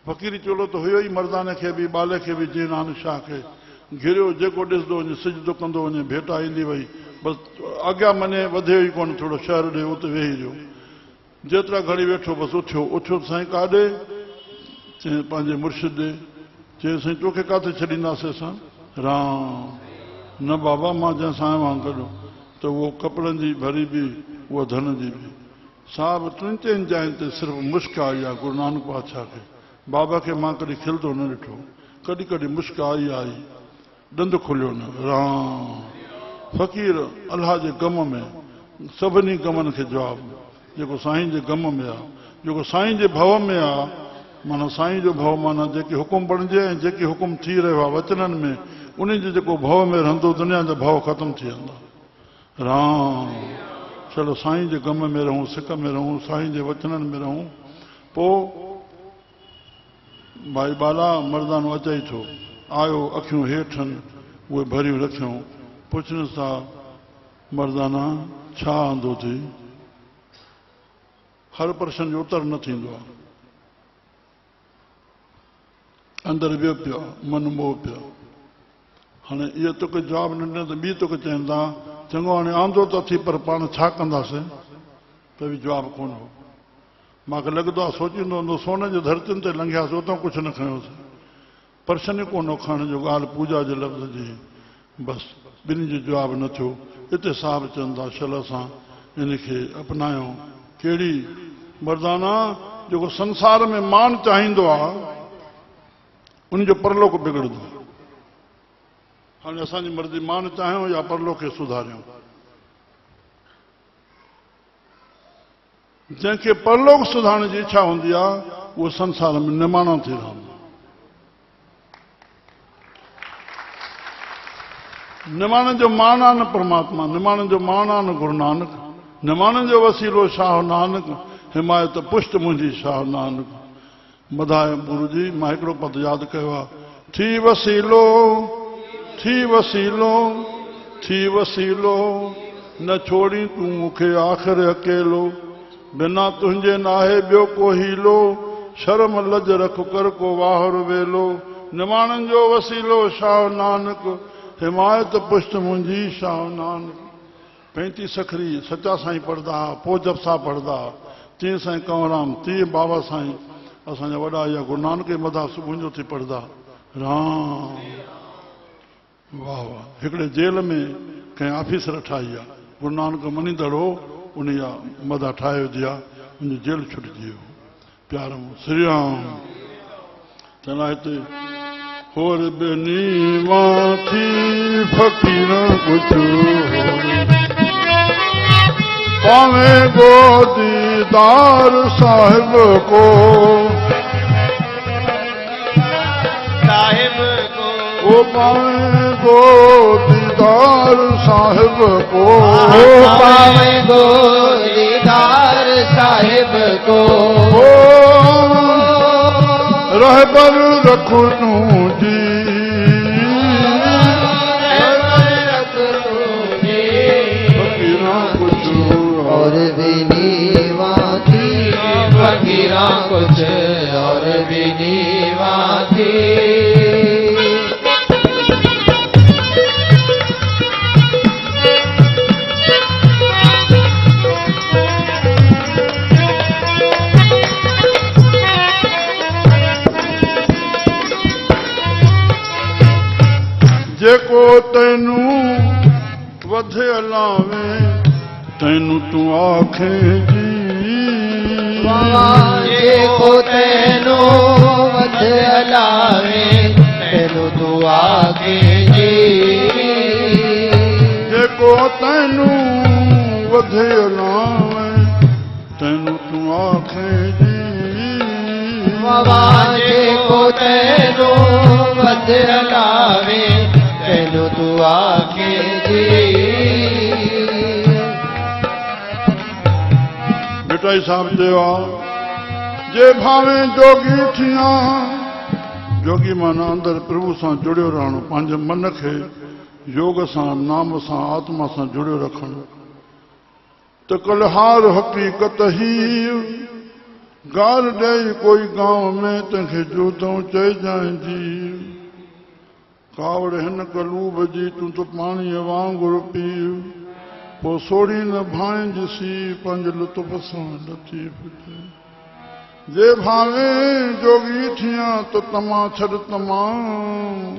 फ़क़ीरी चोलो त हुयो ई मर्दाने खे बि बाले खे बि जीअं नानक शाह खे घिरियो जेको ॾिसंदो वञे सिजदो कंदो वञे भेटा ईंदी वई बसि अॻियां मने वधियो ई कोन थोरो शहर ॾे उते वेही रहियो जेतिरा घड़ी वेठो बसि उथियो साईं काॾे चई पंहिंजे मुर्शिद ॾे चई साईं तोखे किथे छॾींदासीं असां राम न बाबा मां जंहिंसां आयो आहियां गॾु त उहो कपिड़नि जी भरी बि उहा धन जी बि साहिब टिनि चइनि जायुनि ते सिर्फ़ु मुश्क आई आहे गुरु नानक बादशाह खे बाबा खे मां कॾहिं खिलंदो न ॾिठो कॾहिं कॾहिं मुश्क आई ॾंद खुलियो न राम फ़क़ीर अलाह जे गम में सभिनी गमनि खे जवाबु जेको साईं जे गम में आहे जेको साईं जे भव में आहे माना साईं जो भव माना जेके हुकुम बणिजे ऐं जेके हुकुम थी रहियो आहे वचननि में उन जे जेको भव में रहंदो दुनिया जा भव ख़तमु थी वेंदा राम चलो साईं जे गम में रहूं सिक में रहूं साईं जे वचननि में रहूं पोइ भाई बाला मर्दानो अचई थो आयो अखियूं हेठनि उहे भरियूं रखियूं पुछनि था मर्दाना छा आंदो थी हर प्रश्न जो उत्तर न थींदो आहे अंदरि वियो पियो मन मोह पियो हाणे इहो तोखे जवाबु न ॾिनो त ॿी तोखे चवनि था चङो हाणे आंदो त थी पर पाण छा कंदासीं त बि जवाबु कोन हो मूंखे लॻंदो आहे सोचींदो हूंदो सोन जे धरतियुनि ते लंघियासीं उतां कुझु न खयोसीं प्रश्न ई कोन खणण जो ॻाल्हि पूजा जे लफ़्ज़ जी बसि ॿिन्ही जो जवाबु न थियो हिते साहिबु चवनि था शल सां इनखे अपनायूं कहिड़ी मर्दाना जेको संसार में मान चाहींदो आहे उनजो परलोक बिगड़ंदो हाणे असांजी मर्ज़ी मान चाहियूं या परलोक खे सुधारियूं जंहिंखे परलोक सुधारण जी इच्छा हूंदी आहे उहो संसार में निमाणो थी रहंदो निमाण जो माना न परमात्मा, निमाण जो माना न गुरु नानक, निमाण जो वसीलो शाह नानक, हिमायत पुष्ट मुंहिंजी शाह नानक। मधाए गुरु जी मां हिकिड़ो पद यादि कयो आहे, थी वसीलो थी वसीलो थी वसीलो, न छोड़ी तूं मूंखे आख़िर अकेलो, बिना तुंहिंजे नाहे ॿियो को हीलो, शर्म लज रख कर को वाहर वेलो, निमाणनि जो वसीलो शाह नानक, हिमायत पुष्ट मुंहिंजी शाह नानक। 35 सखरी सच्चा साईं पढ़दा, पोइ जपसा पढ़दा, 30 साईं कंवराम, 30 बाबा साईं असांजा वॾा इहा गुरु नानक जे मथां सुबुह जो थी पढ़दा। राम वाह वाह। हिकिड़े जेल में कंहिं ऑफिसर ठाही आहे, गुरु नानक मञींदड़ हो, उन जा मथां ठाहे विधी आहे, उनजी जेल छुटिजी वियो। प्यार मूं श्री राम। चला हिते होर ॿिनी मां थी फ़क़ीर कुझु पावे गोदीदार साहिब को, साहिब को वो पावे गोदीदार साहिब को, पावे गोदीदार साहिब को, रहबर रखू तूं जी, फ़क़ीरां कुझु और भी नीवा थी, फ़क़ीरां कुछ और भी नीवा थी। जेको तैनू वधे अलावे, तैनू तूं आखे जी, जेको तैनू वधे अलावे, तैनू तूं आखे जी, जेको तैनू वधे अलावे, तैनू तूं आखे जी, जेको तैनू वधे अलावे, तैनू तूं आखे जी। मिठाई साहब देवा जे भावे जोगी थिया, जोगी माना अंदर प्रभु सां जुड़ियो रहणो, पंहिंजे मन खे योग सां, नाम सां, आत्मा सां जुड़ियो रखणो। त कलहार हक़ीक़त ही गार ॾेई कोई गांव में, तंहिंखे जोतऊं चइजांइ जी, कावड़ हिन कलूब जी तूं त पाणीअ वांगुरु पीउ, पोइ सोड़ी न भांइजसी, पंहिंजे लुत्फ़ सां लतीफ़ थिए। जे भावे जोगी थिया त तमा छॾ तमाम,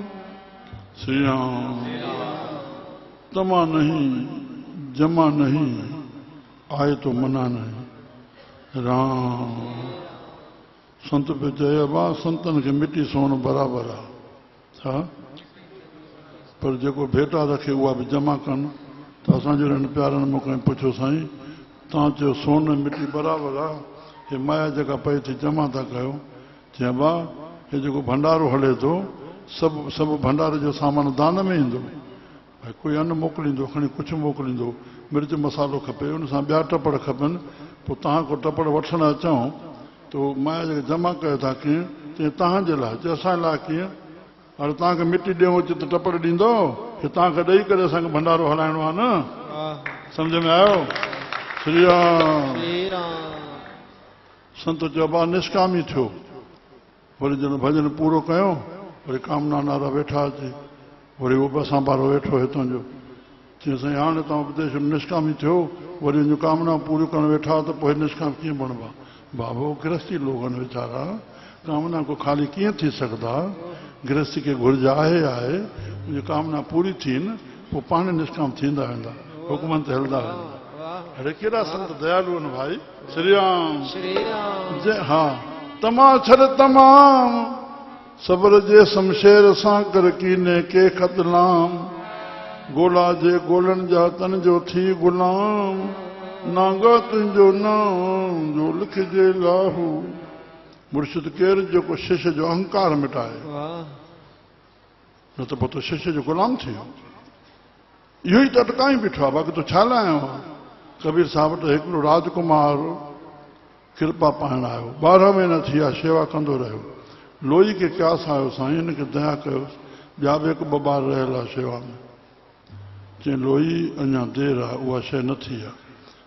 श्री राम। तमा नहीं जमा नहीं, आए तो मना नहीं। राम संत पे चए अबा संतन खे मिटी सोन बराबरि आहे, छा पर जेको भेटा रखे उहा बि जमा कनि। त असांजे हिन प्यारनि मूंखे पुछियो साईं, तव्हां चयो सोन मिटी बराबरि आहे, हे माया जेका पई थी जमा था कयो। चई बा हे जेको भंडारो हले थो, सभु भंडारे जो सामान दान में ईंदो। भई कोई अन्न मोकिलींदो, खणी कुझु मोकिलींदो, मिर्च मसालो खपे, उन सां ॿिया टपड़ खपनि, पोइ तव्हां को टपड़ वठणु अचूं त माया जेके जमा कयो था कीअं, चई तव्हांजे लाइ, चई असांजे लाइ कीअं, हाणे तव्हांखे मिटी ॾियूं अचे त टपड़ ॾींदो, की तव्हांखे ॾेई करे असांखे भंडारो हलाइणो आहे न। सम्झ में आयो? श्री राम। संत चयो बा निष्कामी थियो, वरी जन भॼन पूरो कयो, वरी कामना नारा वेठा अचे, वरी उहो बसां बारो वेठो हितां जो। चई साईं हाणे तव्हां उपदेश निष्कामी थियो, वरी उन कामना पूरी करणु वेठा त पोइ निष्काम कीअं बणबा? बाबो गृहस्थी लोग आहिनि वीचारा, कामना को ख़ाली कीअं थी सघंदा? गृहस्थी खे घुर्ज आहे मुंहिंजी कामना पूरी थी न, पोइ पाण निष्काम थींदा वेंदा, हुकमनि ते हलंदा वेंदा। अरे केॾा संत दयालु आहिनि भाई। श्री राम। हा तमा छॾ तमाम, सब्र जे शमशेर सां कर कीने के ख़तलाम, गोला जे गोलनि जा तन जो थी गुलाम, नांगा तुंहिंजो नाम जो लिखजे लाहू। मुर्शिद केरु जेको शिष्य जो अहंकार मिटाए, न त पोइ त शिष्य जो गुलाम थी वियो। इहो ई त अटकाई बीठो आहे, बाक़ी तूं छा लाहियो आहे? कबीर साहिब वटि हिकिड़ो राजकुमार कृपा पाइण आयो, 12 महीना थी विया, शेवा कंदो रहियो। लोई खे क्यास आयो, साईं हिनखे दया कयोसि, ॿिया बि 1 2 ॿार रहियल आहे शेवा में। चई लोई अञा देरि आहे, उहा शइ न थी आहे।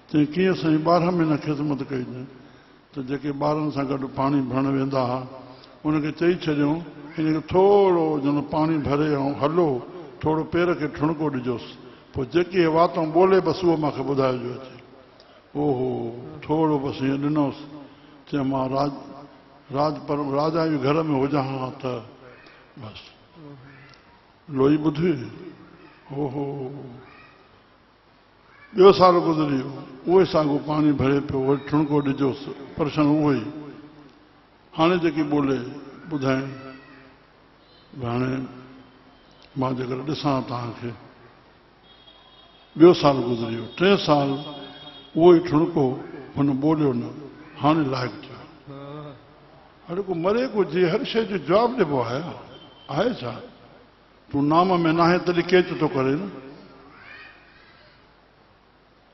चई कीअं साईं? 12 महीना ख़िदमत कई त जेके ॿारनि सां गॾु पाणी भरण वेंदा हुआ उनखे चई छॾियऊं हिनखे थोरो ॼण पाणी भरे ऐं हलो, थोरो पेर खे ठुणको ॾिजोसि, पोइ जेकी वातूं ॿोले बसि उहो मूंखे ॿुधाइजो अचे। ओहो, थोरो बसि ईअं ॾिनोसि। चयो मां राजा जे घर में हुजां हा त बसि। लोई ॿुधी, ओहो, ॿियो साल गुज़री वियो, उहे साॻियो पाणी भरे पियो, वरी ठुणको ॾिजोसि, प्रशन उहो ई। हाणे जेकी ॿोले ॿुधाइनि, हाणे मां जेकर ॾिसां तव्हांखे, ॿियो साल गुज़री वियो, 3 साल उहो ई ठुणको, हुन ॿोलियो न, हाणे लाइक़ु थियो। अरे को मरे को जी, हर शइ जो जवाबु ॾिबो आहे छा? तूं नाम में न आहे तॾहिं केच थो करे न।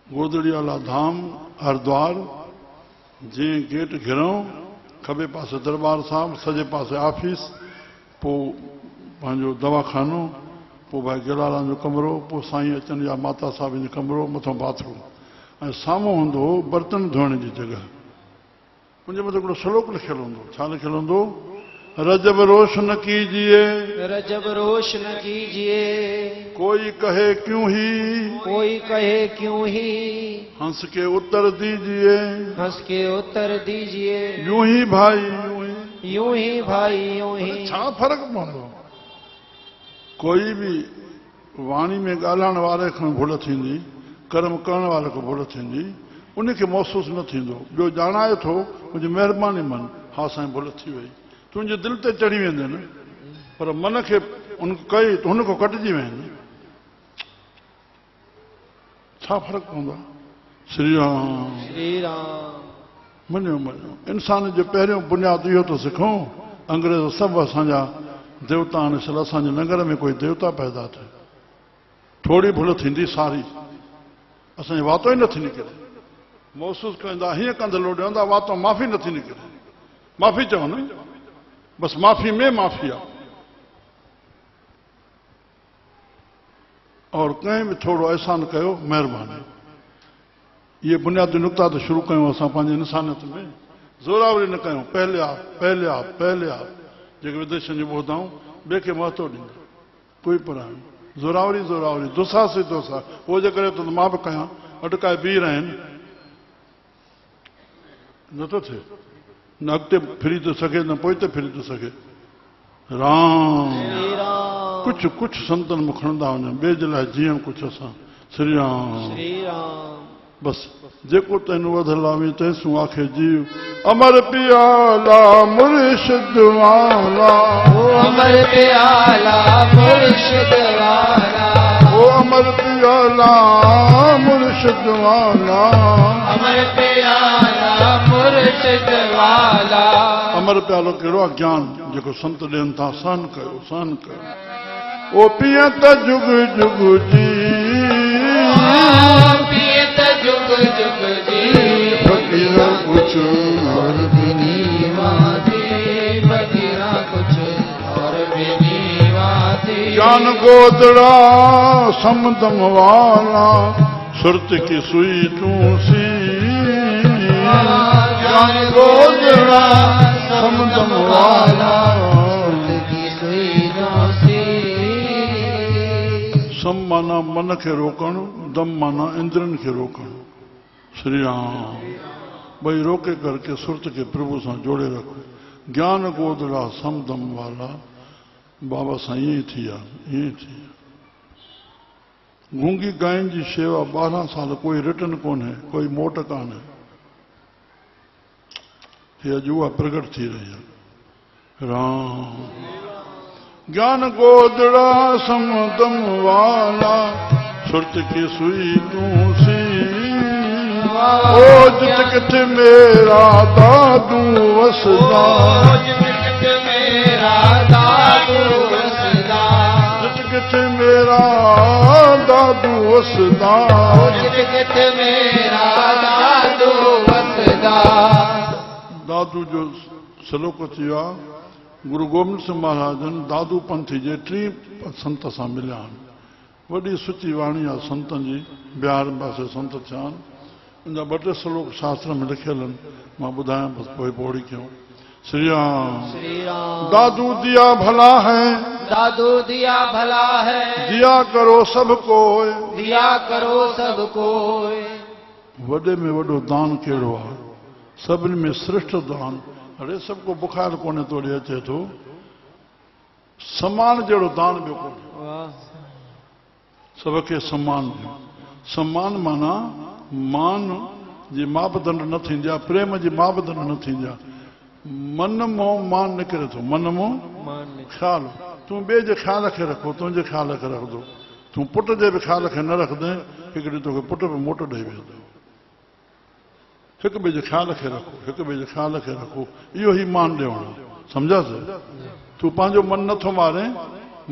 गोदड़ी वाला धाम हरिद्वार, जीअं गेट घिरूं, खॿे पासे दरबार साहिब, सॼे पासे ऑफिस, पोइ पंहिंजो दवाखानो, पोइ भाई गेलाराम जो कमरो, पोइ साईं अचनि या माता साहिब जो कमरो, मथां बाथरूम, ऐं साम्हूं हूंदो बर्तन धोइण जी जॻह। उनजे मथां हिकिड़ो श्लोक लिखियलु हूंदो। छा लिखियलु हूंदो? रजब रोशन कीजिए, रजब रोशन कीजिए, कोई कहे क्यों ही, कोई कहे क्यों ही, हंस के उत्तर दीजिए, हंस के उत्तर दीजिए, यूं ही भाई यूं ही भाई यूं ही। छा फ़र्क़ु पवंदो? कोई बि वाणी में ॻाल्हाइण वारे खां भुल थींदी, कर्म करण वारे खां भुल थींदी, उनखे महसूसु न थींदो। ॿियो ॼाणाए थो, मुंहिंजी महिरबानी मन, हा साईं भुल थी वई, तुंहिंजे दिलि ते चढ़ी वेंदे न, पर मन खे उन कई त हुन खां कटिजी वेंदी। छा फ़र्क़ु पवंदो आहे? श्री राम, श्री राम। मञो इंसान जो पहिरियों बुनियादु इहो थो सिखूं। अंग्रेज़ सभु असांजा देवता आहिनि, सिर्फ़ु असांजे नगर में कोई देवता पैदा थिए, थोरी भुल थींदी सारी, असांजी वातो ई नथी निकिरे। महसूसु कंदा, हीअं कंदे लोॾंदा, वातो माफ़ी नथी निकिरे। माफ़ी चओ न, बसि माफ़ी में माफ़ी आहे। और कंहिं बि थोरो अहसान कयो, महिरबानी। इहे बुनियादी नुक़्ता त शुरू कयूं असां पंहिंजे इंसानियत में, ज़ोरावरी न कयूं। पहले आप जेके विदेशनि जी ॿुधाऊं, ॿिए खे महत्व ॾींदा, कोई पढ़ायूं, ज़ोरावरी दुसा से दोसा, उहो जे करे त मां बि कयां, अटकाए बीह रहिया आहिनि, नथो थिए, न अॻिते फिरी थो सघे, न पोइ फिरी थो सघे। राम, कुझु संतनि में खणंदा वञनि, ॿिए जे लाइ जीअं कुझु असां। श्री राम, बसि जेको तैन वधलावी तैसूं आखे जीव। अमर पियाला मुर्शिद वाला, ओ अमर पियाला मुर्शिद वाला, ओ अमर पियाला मुर्शिद वाला, अमर पियाला मुर्शिद वाला। अमर प्यालो कहिड़ो आहे? ज्ञान जेको संत ॾियनि था, सहन कयो। ओ पिया त जुग जुग जी, पिया त जुग जुग जी, फकीर कुछ और भी नीवा थी, फकीर कुछ और भी नीवा थी। ज्ञान गोदड़ा समदम वाला, सुरत की सुई तूसी, ज्ञान गोदड़ा समदम वाला, सुरत की सुई तूसी। सम माना मन खे रोकणु, दम माना इंद्रनि खे रोकणु। श्री राम, भई रोके करके सुरत के प्रभु सां जोड़े रखो। ज्ञान गोदड़ा समदम वाला, बाबा सां ईअं थी आहे। गूंगी गायन जी शेवा 12 साल, कोई रिटर्न कोन्हे, कोई मोट कान्हे। हे अॼु उहा प्रगट थी रही आहे। राम, ज्ञान गोदड़ा समदम वाला, सुरत की सुई तूसी। ओ जित किथे मेरा दादू वसदा, जित किथे मेरा दादू वसदा, जित किथे मेरा दादू दादू वसदा जगत मेरा दादू वसदा दादू जो श्लोक थियो आहे गुरु गोबिंद सिंह महाराजन दादू पंथी जे 3 संत सां मिलिया आहिनि वॾी सुची वाणी आहे संतनि जी बिहार पासे संत थिया आहिनि उनजा 2 श्लोक शास्त्र में लिखियल आहिनि मां ॿुधायां बसि पोइ पौड़ी कयूं श्री राम दादू दिया भला है दादू दिया भला है दिया करो सबको दिया करो सबको वॾे में वॾो दान कहिड़ो आहे सभिनी में श्रेष्ठ दान अरे सबको बुखार कोन्हे तोड़े अचे थो समान जहिड़ो दान ॿियो कोन्हे सबके सम्मान ॾियो सम्मान माना मान जी मापदंड न थींदी आहे प्रेम जी मापदंड न थींदी आहे मन मों मान निकिरे थो मन मों ख़्याल तूं ॿिए जे ख़्याल खे रखो तुंहिंजे ख़्याल खे रखंदो तूं पुट जे बि ख़्याल खे न रखंदे हिकिड़ी तोखे पुट बि मोट ॾेई वेंदो हिक ॿिए जे ख़्याल खे रखो हिक ॿिए जे ख़्याल खे रखो इहो ई मान ॾियणो सम्झासीं तूं पंहिंजो मन नथो मारे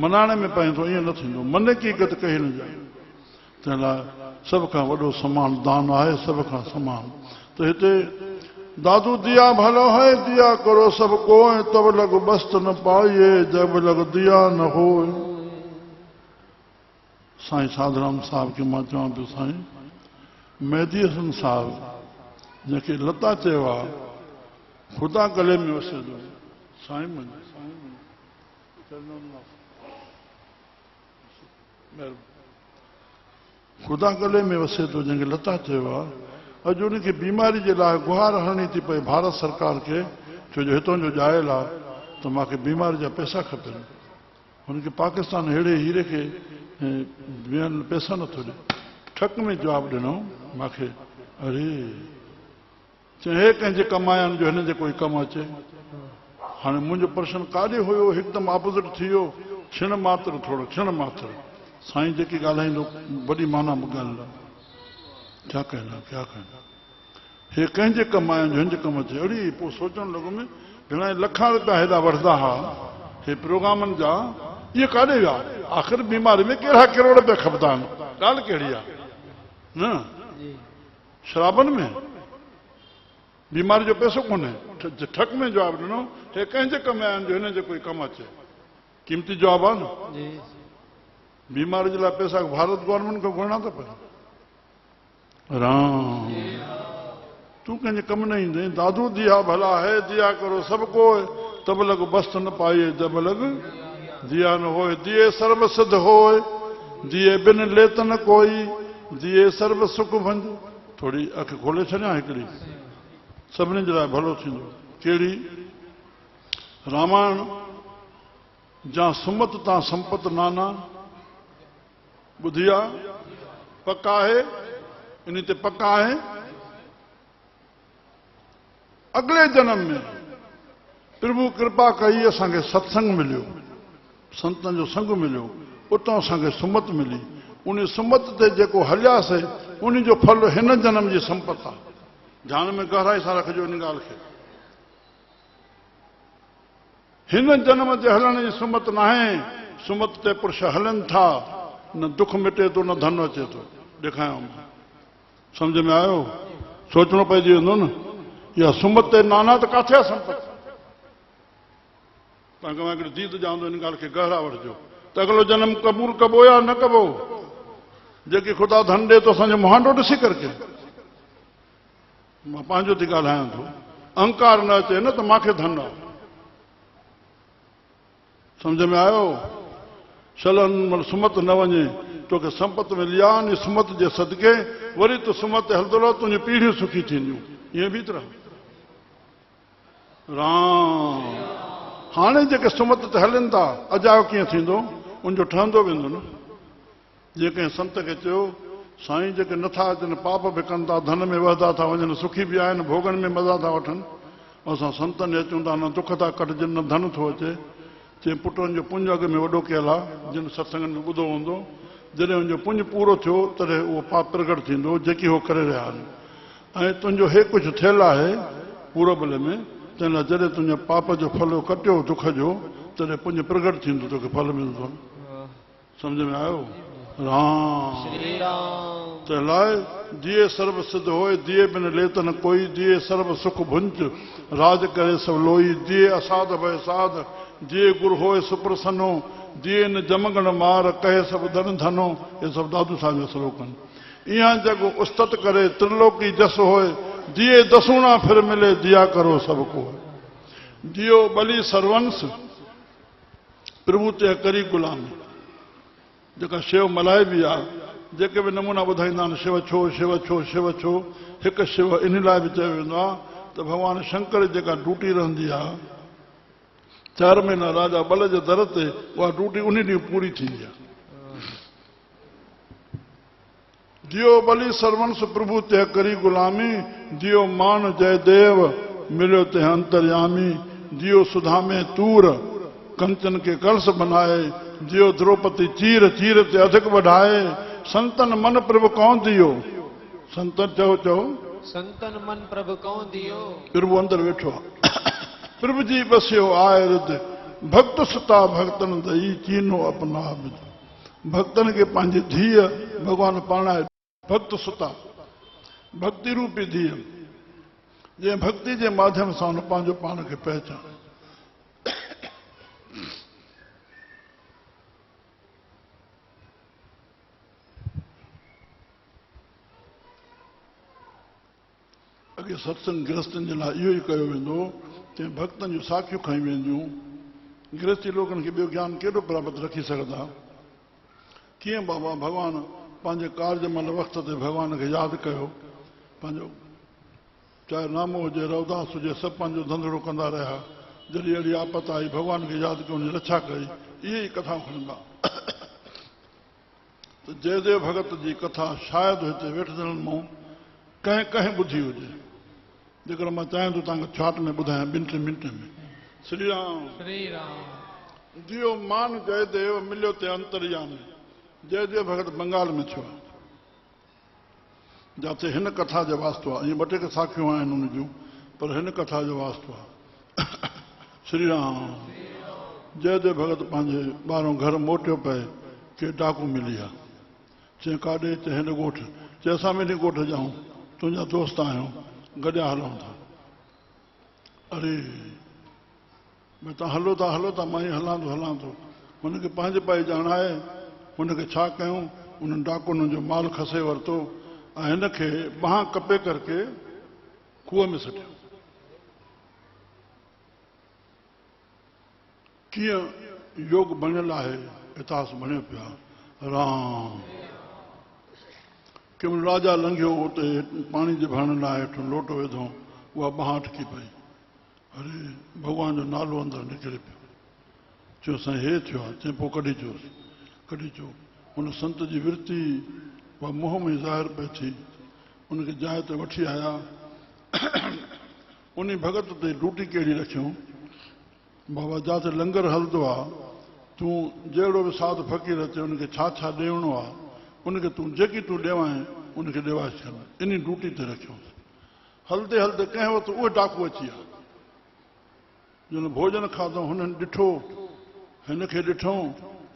मनाणे में पए थो ईअं न थींदो मन की गत कही न जाए तंहिं लाइ सभ खां वॾो समान दान आहे सभ खां समान त हिते दादू दिया भलो है दिया करो सबको तब लग बस्त न पाइए जब लग दिया न हो साईं साधराम साहब खे मां चवां पियो साईं मेहदी हसन साहब जंहिंखे लता चयो आहे ख़ुदा गले में वसे थो साईं ख़ुदा गले में वसे थो जंहिंखे लता चयो आहे अॼु उनखे बीमारी जे लाइ गुहार हणणी थी पए भारत सरकार खे छो जो हितां जो ॼायल आहे त मूंखे बीमारी जा पैसा खपनि हुनखे पाकिस्तान अहिड़े हीरे खे ॿियनि पैसा नथो ॾिए ठक में जवाबु ॾिनो मूंखे अरे चए हे कंहिंजे कमु आया आहिनि जो हिन जे कोई कमु अचे हाणे मुंहिंजो प्रश्न काॾे हुयो हिकदमि ऑपोज़िट थी वियो क्षण मात्र थोरो क्षण मात्र साईं जेकी ॻाल्हाईंदो वॾी माना ॻाल्हि आहे क्या कहना हे कंहिंजे कमु आया आहिनि जो हिन जे कमु अचे अड़ी पोइ सोचणु लॻुमि घणा लाखा रुपया हेॾा वठंदा हुआ हे प्रोग्रामनि जा इहे काॾे विया आख़िर बीमारी में कहिड़ा करोड़ रुपया खपंदा आहिनि ॻाल्हि कहिड़ी आहे न शराबनि में बीमारी जो पैसो कोन्हे ठक में जवाबु ॾिनो हे कंहिंजे कमु आया आहिनि जो हिन जो कोई कमु अचे क़ीमती जवाबु आहे न बीमारी जे लाइ पैसा भारत गवर्नमेंट खां घुरणा थो पए राम तू कंहिंजे कम न ईंदे दादू दिया भला है दिया करो सबको तब लग बस्त न पाइए जब लग दिया न होए दिए सर्व सिद्ध होए दिए बिन लेत न कोई दिए सर्व सुख भंज थोड़ी अख खोले छॾियां हिकिड़ी सभिनी जे लाइ भलो थींदो कहिड़ी रामायण जा सुमत तां संपत नाना ॿुधी आहे पक्का आहे इन ते पक्का आहे अगले जन्म में प्रभु कृपा कई असांखे सत्संग मिलियो संतनि जो संग मिलियो उतां असांखे सुमत मिली उन सुमत ते जेको हलियासीं उन जो फल हिन जन्म जी संपत आहे ध्यान में गहराई सां रखिजो इन ॻाल्हि खे हिन जन्म जे हलण जी सुमत न आहे सुमत ते पुरुष हलनि था न दुख मिटे थो न धन अचे थो ॾेखारियां मां सम्झ में आयो सोचणो पइजी वेंदो न इहा सुमत ते नाना त किथे आहे संपत तव्हांखे मां हिकिड़ी दीद ॼाणंदो इन ॻाल्हि खे गहरा वठिजो त अॻिलो जनम क़बूल कबो या न कबो जेकी ख़ुदा धन ॾे थो असांजो मुहांडो ॾिसी करके मां पंहिंजो थी ॻाल्हायां थो अहंकार न अचे न त मूंखे धन आहे सम्झ में आयो शलन सुमत न वञे तोखे संपत मिली आहे इन सुमत जे सदके वरी तूं सुमत हलंदो रहो तुंहिंजी पीढ़ियूं सुखी थींदियूं ईअं बि तरह राम हाणे जेके सुमत ते हलनि था अजायो कीअं थींदो उनजो ठहंदो वेंदो न जे कंहिं संत खे चयो साईं जेके नथा अचनि पाप बि कनि था धन में वहंदा था वञनि सुखी बि आहिनि भोगनि में मज़ा था वठनि असां संतनि अचूं था न दुख था कटिजनि न धन थो अचे चई पुटनि जो पुञ अॻ में वॾो कयल आहे जिन सत्संगनि में ॿुधो हूंदो जॾहिं हुनजो पुञ पूरो थियो तॾहिं उहो पाप प्रगट थींदो जेकी उहो करे रहिया आहिनि ऐं तुंहिंजो हे कुझु थियल आहे पूरबल में तंहिं लाइ जॾहिं तुंहिंजे पाप जो फल कटियो दुख जो तॾहिं पुञ प्रगट थींदो तोखे फल मिलंदो सम्झ में आयो राम श्री राम तहलाए दिए सर्व सिद्ध होए, दिए बिन लेत न कोई, दिए सर्व सुख भुंज राज करे सब लोई, दिए असाध भय साध, दिए गुरु होए सुप्रसन्नो, दिए न जमगण मार, कहे सब धन धनो। ये सब दादू साहब जो श्लोकन। इहा जग उस्तत करे त्रिलोकी जस होए, दिए दसूणा फिर मिले, दिया करो सबको। दियो बलि सर्वंश प्रभु ते करी गुलामी। जेका शिव मल्हाए बि आहे, जेके बि नमूना ॿुधाईंदा आहिनि शिव छो शिव छो शिव छो, हिकु शिव इन लाइ बि चयो वेंदो आहे त भॻवानु शंकर जेका ड्यूटी रहंदी आहे 4 महीना राजा बल जे दर ते, उहा ड्यूटी उन ॾींहुं पूरी थींदी आहे। दियो बलि सर्वंश प्रभु ते करी गुलामी, दियो मान जय देव मिलियो ते अंतर्यामी, दियो सुधा में तूर कंचन के कलश बनाए, दियो द्रौपदी चीर चीर ते अधिक बढ़ाए, संतन मन प्रभु कौन दियो। संतन चओ चओ संतन मन प्रभु कौन दियो। प्रभु अंदर वेठो आहे। प्रभु जी बसियो आए रिद, भक्त सुता भक्तन दई चीनो अपना बिद। भक्तन के पंहिंजी धीअ भगवान पाण आहे भक्त सुता, भक्ति रूपी धीअ, जंहिं भक्ति जे माध्यम सां हुन पंहिंजो पाण खे पहचान। अॻे सत्संग गृहस्थनि जे लाइ इहो ई कयो वेंदो, तंहिं भक्तनि जूं साखियूं खई वेंदियूं। गृहस्थी लोकनि खे ॿियो ज्ञान केॾो प्राप्त रखी सघंदा। कीअं बाबा भॻवानु पंहिंजे कार्ज महिल वक़्त ते भॻवान खे यादि कयो, पंहिंजो चाहे नामो हुजे रवदास हुजे, सभु पंहिंजो धंधड़ो कंदा रहिया। जॾहिं अहिड़ी आपत आई भॻवान खे यादि कयो, हुनजी रक्षा कई। इहे ई कथा खणंदा त जयदेव भगत जी कथा शायदि हिते वेठदड़नि मां कंहिं कंहिं ॿुधी हुजे। जेकर मां चाहियां थो तव्हांखे छाट में ॿुधायां 2-3 मिंट में। श्री राम श्री राम दियो मान जयदेव मिलियो ते अंतर्यामी। जयदेव भगत बंगाल में थियो आहे, जिते हिन कथा जो वास्तो आहे। इहे 2-3 साखियूं आहिनि हुन जूं, पर हिन कथा जो वास्तो आहे। श्री राम जयदेव भगत पंहिंजे ॿाहिरों घर मोटियो पए के डाकू मिली आहे। चई काॾे, चई हिन ॻोठ, चई असां बि हिन ॻोठ जाऊं, तुंहिंजा दोस्त आहियूं, गॾिया हलूं था। अरे भई तव्हां हलो था, मां ई हलां थो। हुनखे पंहिंजे पाई ॼाण आहे। हुनखे छा कयूं, उन्हनि डाकुनि जो माल खसे वरितो ऐं हिनखे बांह कपे करके खूह में सटियो। कीअं योग बणियल आहे, इतिहास बणियो पियो आहे। राम कंहिं राजा लंघियो, उते पाणी जे भरण लाइ हेठि लोटो विधो, उहा बांह अटकी पई। अरे भॻवान जो नालो अंदरि निकिरे पियो। चयो साईं हे थियो आहे। चई पोइ कढी अचोसि, कढी अचो। हुन संत जी विरती उहा मुंहं में ज़ाहिर पई थी। उनखे जाइ ते वठी आया। उन भगत ते ड्यूटी कहिड़ी रखियूं, बाबा जिते लंगर हलंदो आहे, तूं जहिड़ो बि साध फ़क़ीर अचे उनखे छा छा ॾियणो आहे, उनखे तूं जेकी तूं ॾेवाए उनखे ॾेवाए छॾ। इन ड्यूटी ते रखियोसि। हलंदे हलंदे कंहिं वक़्तु उहे डाकू अची विया। जिन भोजन खाधो, हुननि ॾिठो, हिनखे ॾिठो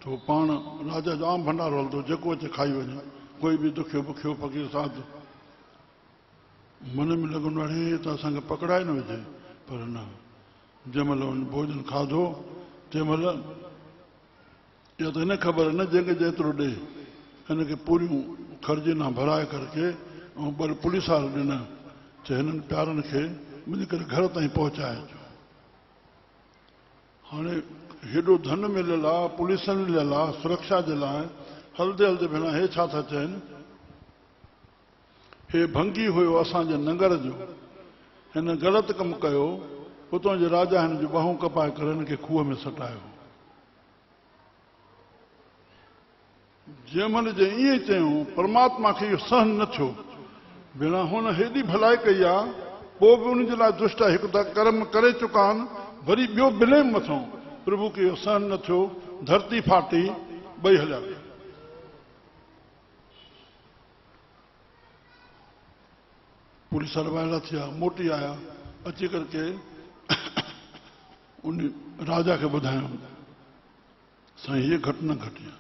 तो पाण राजा जो आम भंडारो हलंदो, जेको अचे खाई वञे। कोई बि दुखियो बुखियो फ़क़ीर साध मन में लॻंदो आहे त असांखे पकड़ाए न विझे, पर न। जंहिंमहिल भोजन खाधो तंहिंमहिल इहा त हिन ख़बर न जंहिंखे जेतिरो ॾे, हिनखे पूरियूं खर्जीना भराए करके ऐं 2 पुलिस वारा ॾिना। चए हिननि प्यारनि खे मुंहिंजे करे घर ताईं पहुचाए अचो। हाणे हेॾो धन मिलियल आहे, पुलिस मिलियल आहे सुरक्षा जे लाइ। हलंदे हलंदे भेण हे छा था चवनि, हे भंगी हुयो असांजे नगर जो, हिन ग़लति कमु कयो, उतां जे राजा हिन जूं ॿाहूं कपाए करे हिनखे खूह में सटायो। जंहिं महिल जे ईअं चयूं, परमात्मा खे इहो सहन न थियो। भेण हुन हेॾी भलाई कई आहे, पोइ बि उन जे लाइ दुष्ट हिकु त कर्म करे चुका आहिनि, वरी ॿियो ब्लेम मथां। प्रभु खे इहो सहन न थियो, धरती फाटी, 2 हलिया। पुलिस वारा वाइड़ा थिया, मोटी आया, अची करके उन राजा खे ॿुधायूं, साईं हीअ घटना घटी आहे।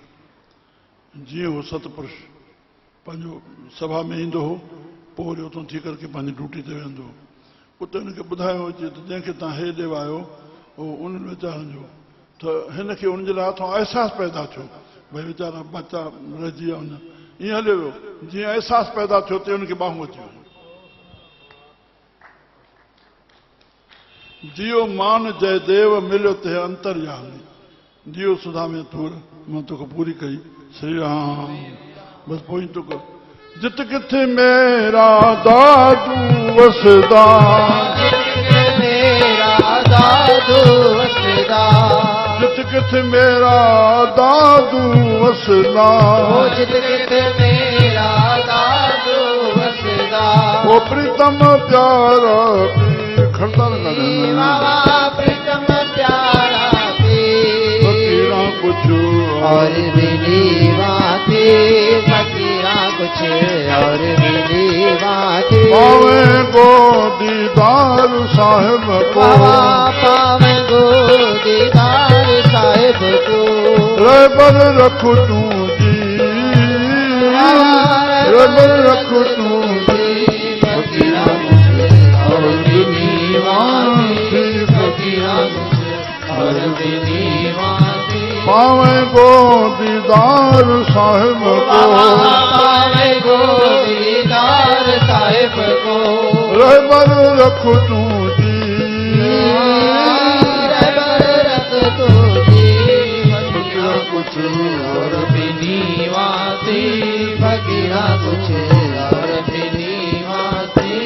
जीअं हो सतपुरुष पंहिंजो सभा में ईंदो हो पोइ वरी उतां थी करके पंहिंजी ड्यूटी ते वेंदो हो उते हुनखे ॿुधायो अचे त जंहिंखे तव्हां हे ॾे आयो उहो उन्हनि वीचारनि जो त हिनखे उनजे लाइ हथां अहसासु पैदा थियो भई वीचारा बच्चा रहिजी विया वञनि ईअं हलियो वियो जीअं अहसासु पैदा थियो ते हुनखे ॿाहूं अची वियो जियो मान जय देव मिलियो ते अंतरयामी जियो सुधा में तूर मां तोखे पूरी कई श्री राम बसि पोइ तो कर जित किथे मेरा दादू वसदा मेरा दादू वसदा जित किथे मेरा दादू वसदा जित किथे मेरा दादू वसदा ओ प्रीतम प्यारा खड़ता बाबा प्रीतम प्यारा फकीरा कुछ और मिली बातें फकीरा कुछ और मिली बातें पावे गो दीदार साहिब को पावे गो दीदार साहिब को रबर रखो तू जी रबर रखो तू जी फकीरा और मिली बातें फकीरा और मिली बातें पावे गो दीदार साहिब को पावे गो दीदार साहिब को रबर रखो तू जी रबर रख तू जी फकीरा कुछ और बिनी वाती फकीरा कुछ और बिनी वाती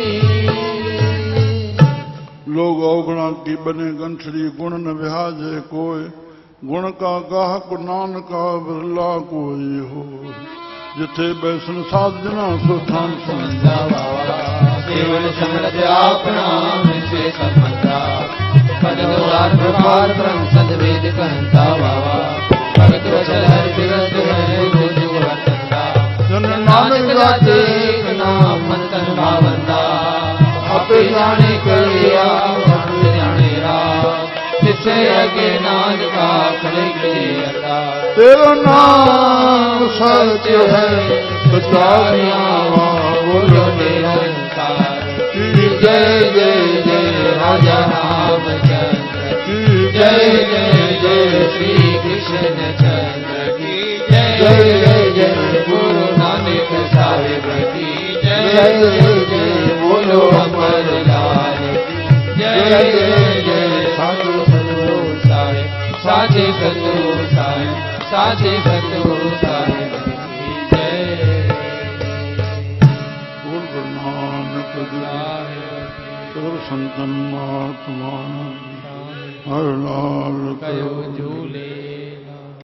लोग अवगुणा की बने गंठड़ी गुण न विहाजे कोय गुण का गाहक नानका बिरला कोई हो जिथे बैसन साधना सुठान समझा बाबा केवल समझ आपना से समझा पद द्वार प्रकार ब्रह्म सद वेद कहता बाबा भगत वचन हर विरत है गुरु वतनदा जन नानक जाते नाम मन तन भावंदा आपे जाने करिया आपे जाने राम जिसे अगे नानका खड़े के अता तेरा नाम सच है सचारिया बोलो निरंकार जय जय जय राजा रामचंद्र की जय जय जय श्री कृष्ण चंद्र की जय जय जय गुरु नानक साहिब की जय जय जय बोलो अमर लाल की जय जय जय साधु सतगुरु साहिब साचे सतगुरु साहिब साचे सतगुरु साहिब की जय बोल गुरु नानक देव संतन महात्मा हर लाल कयो झूले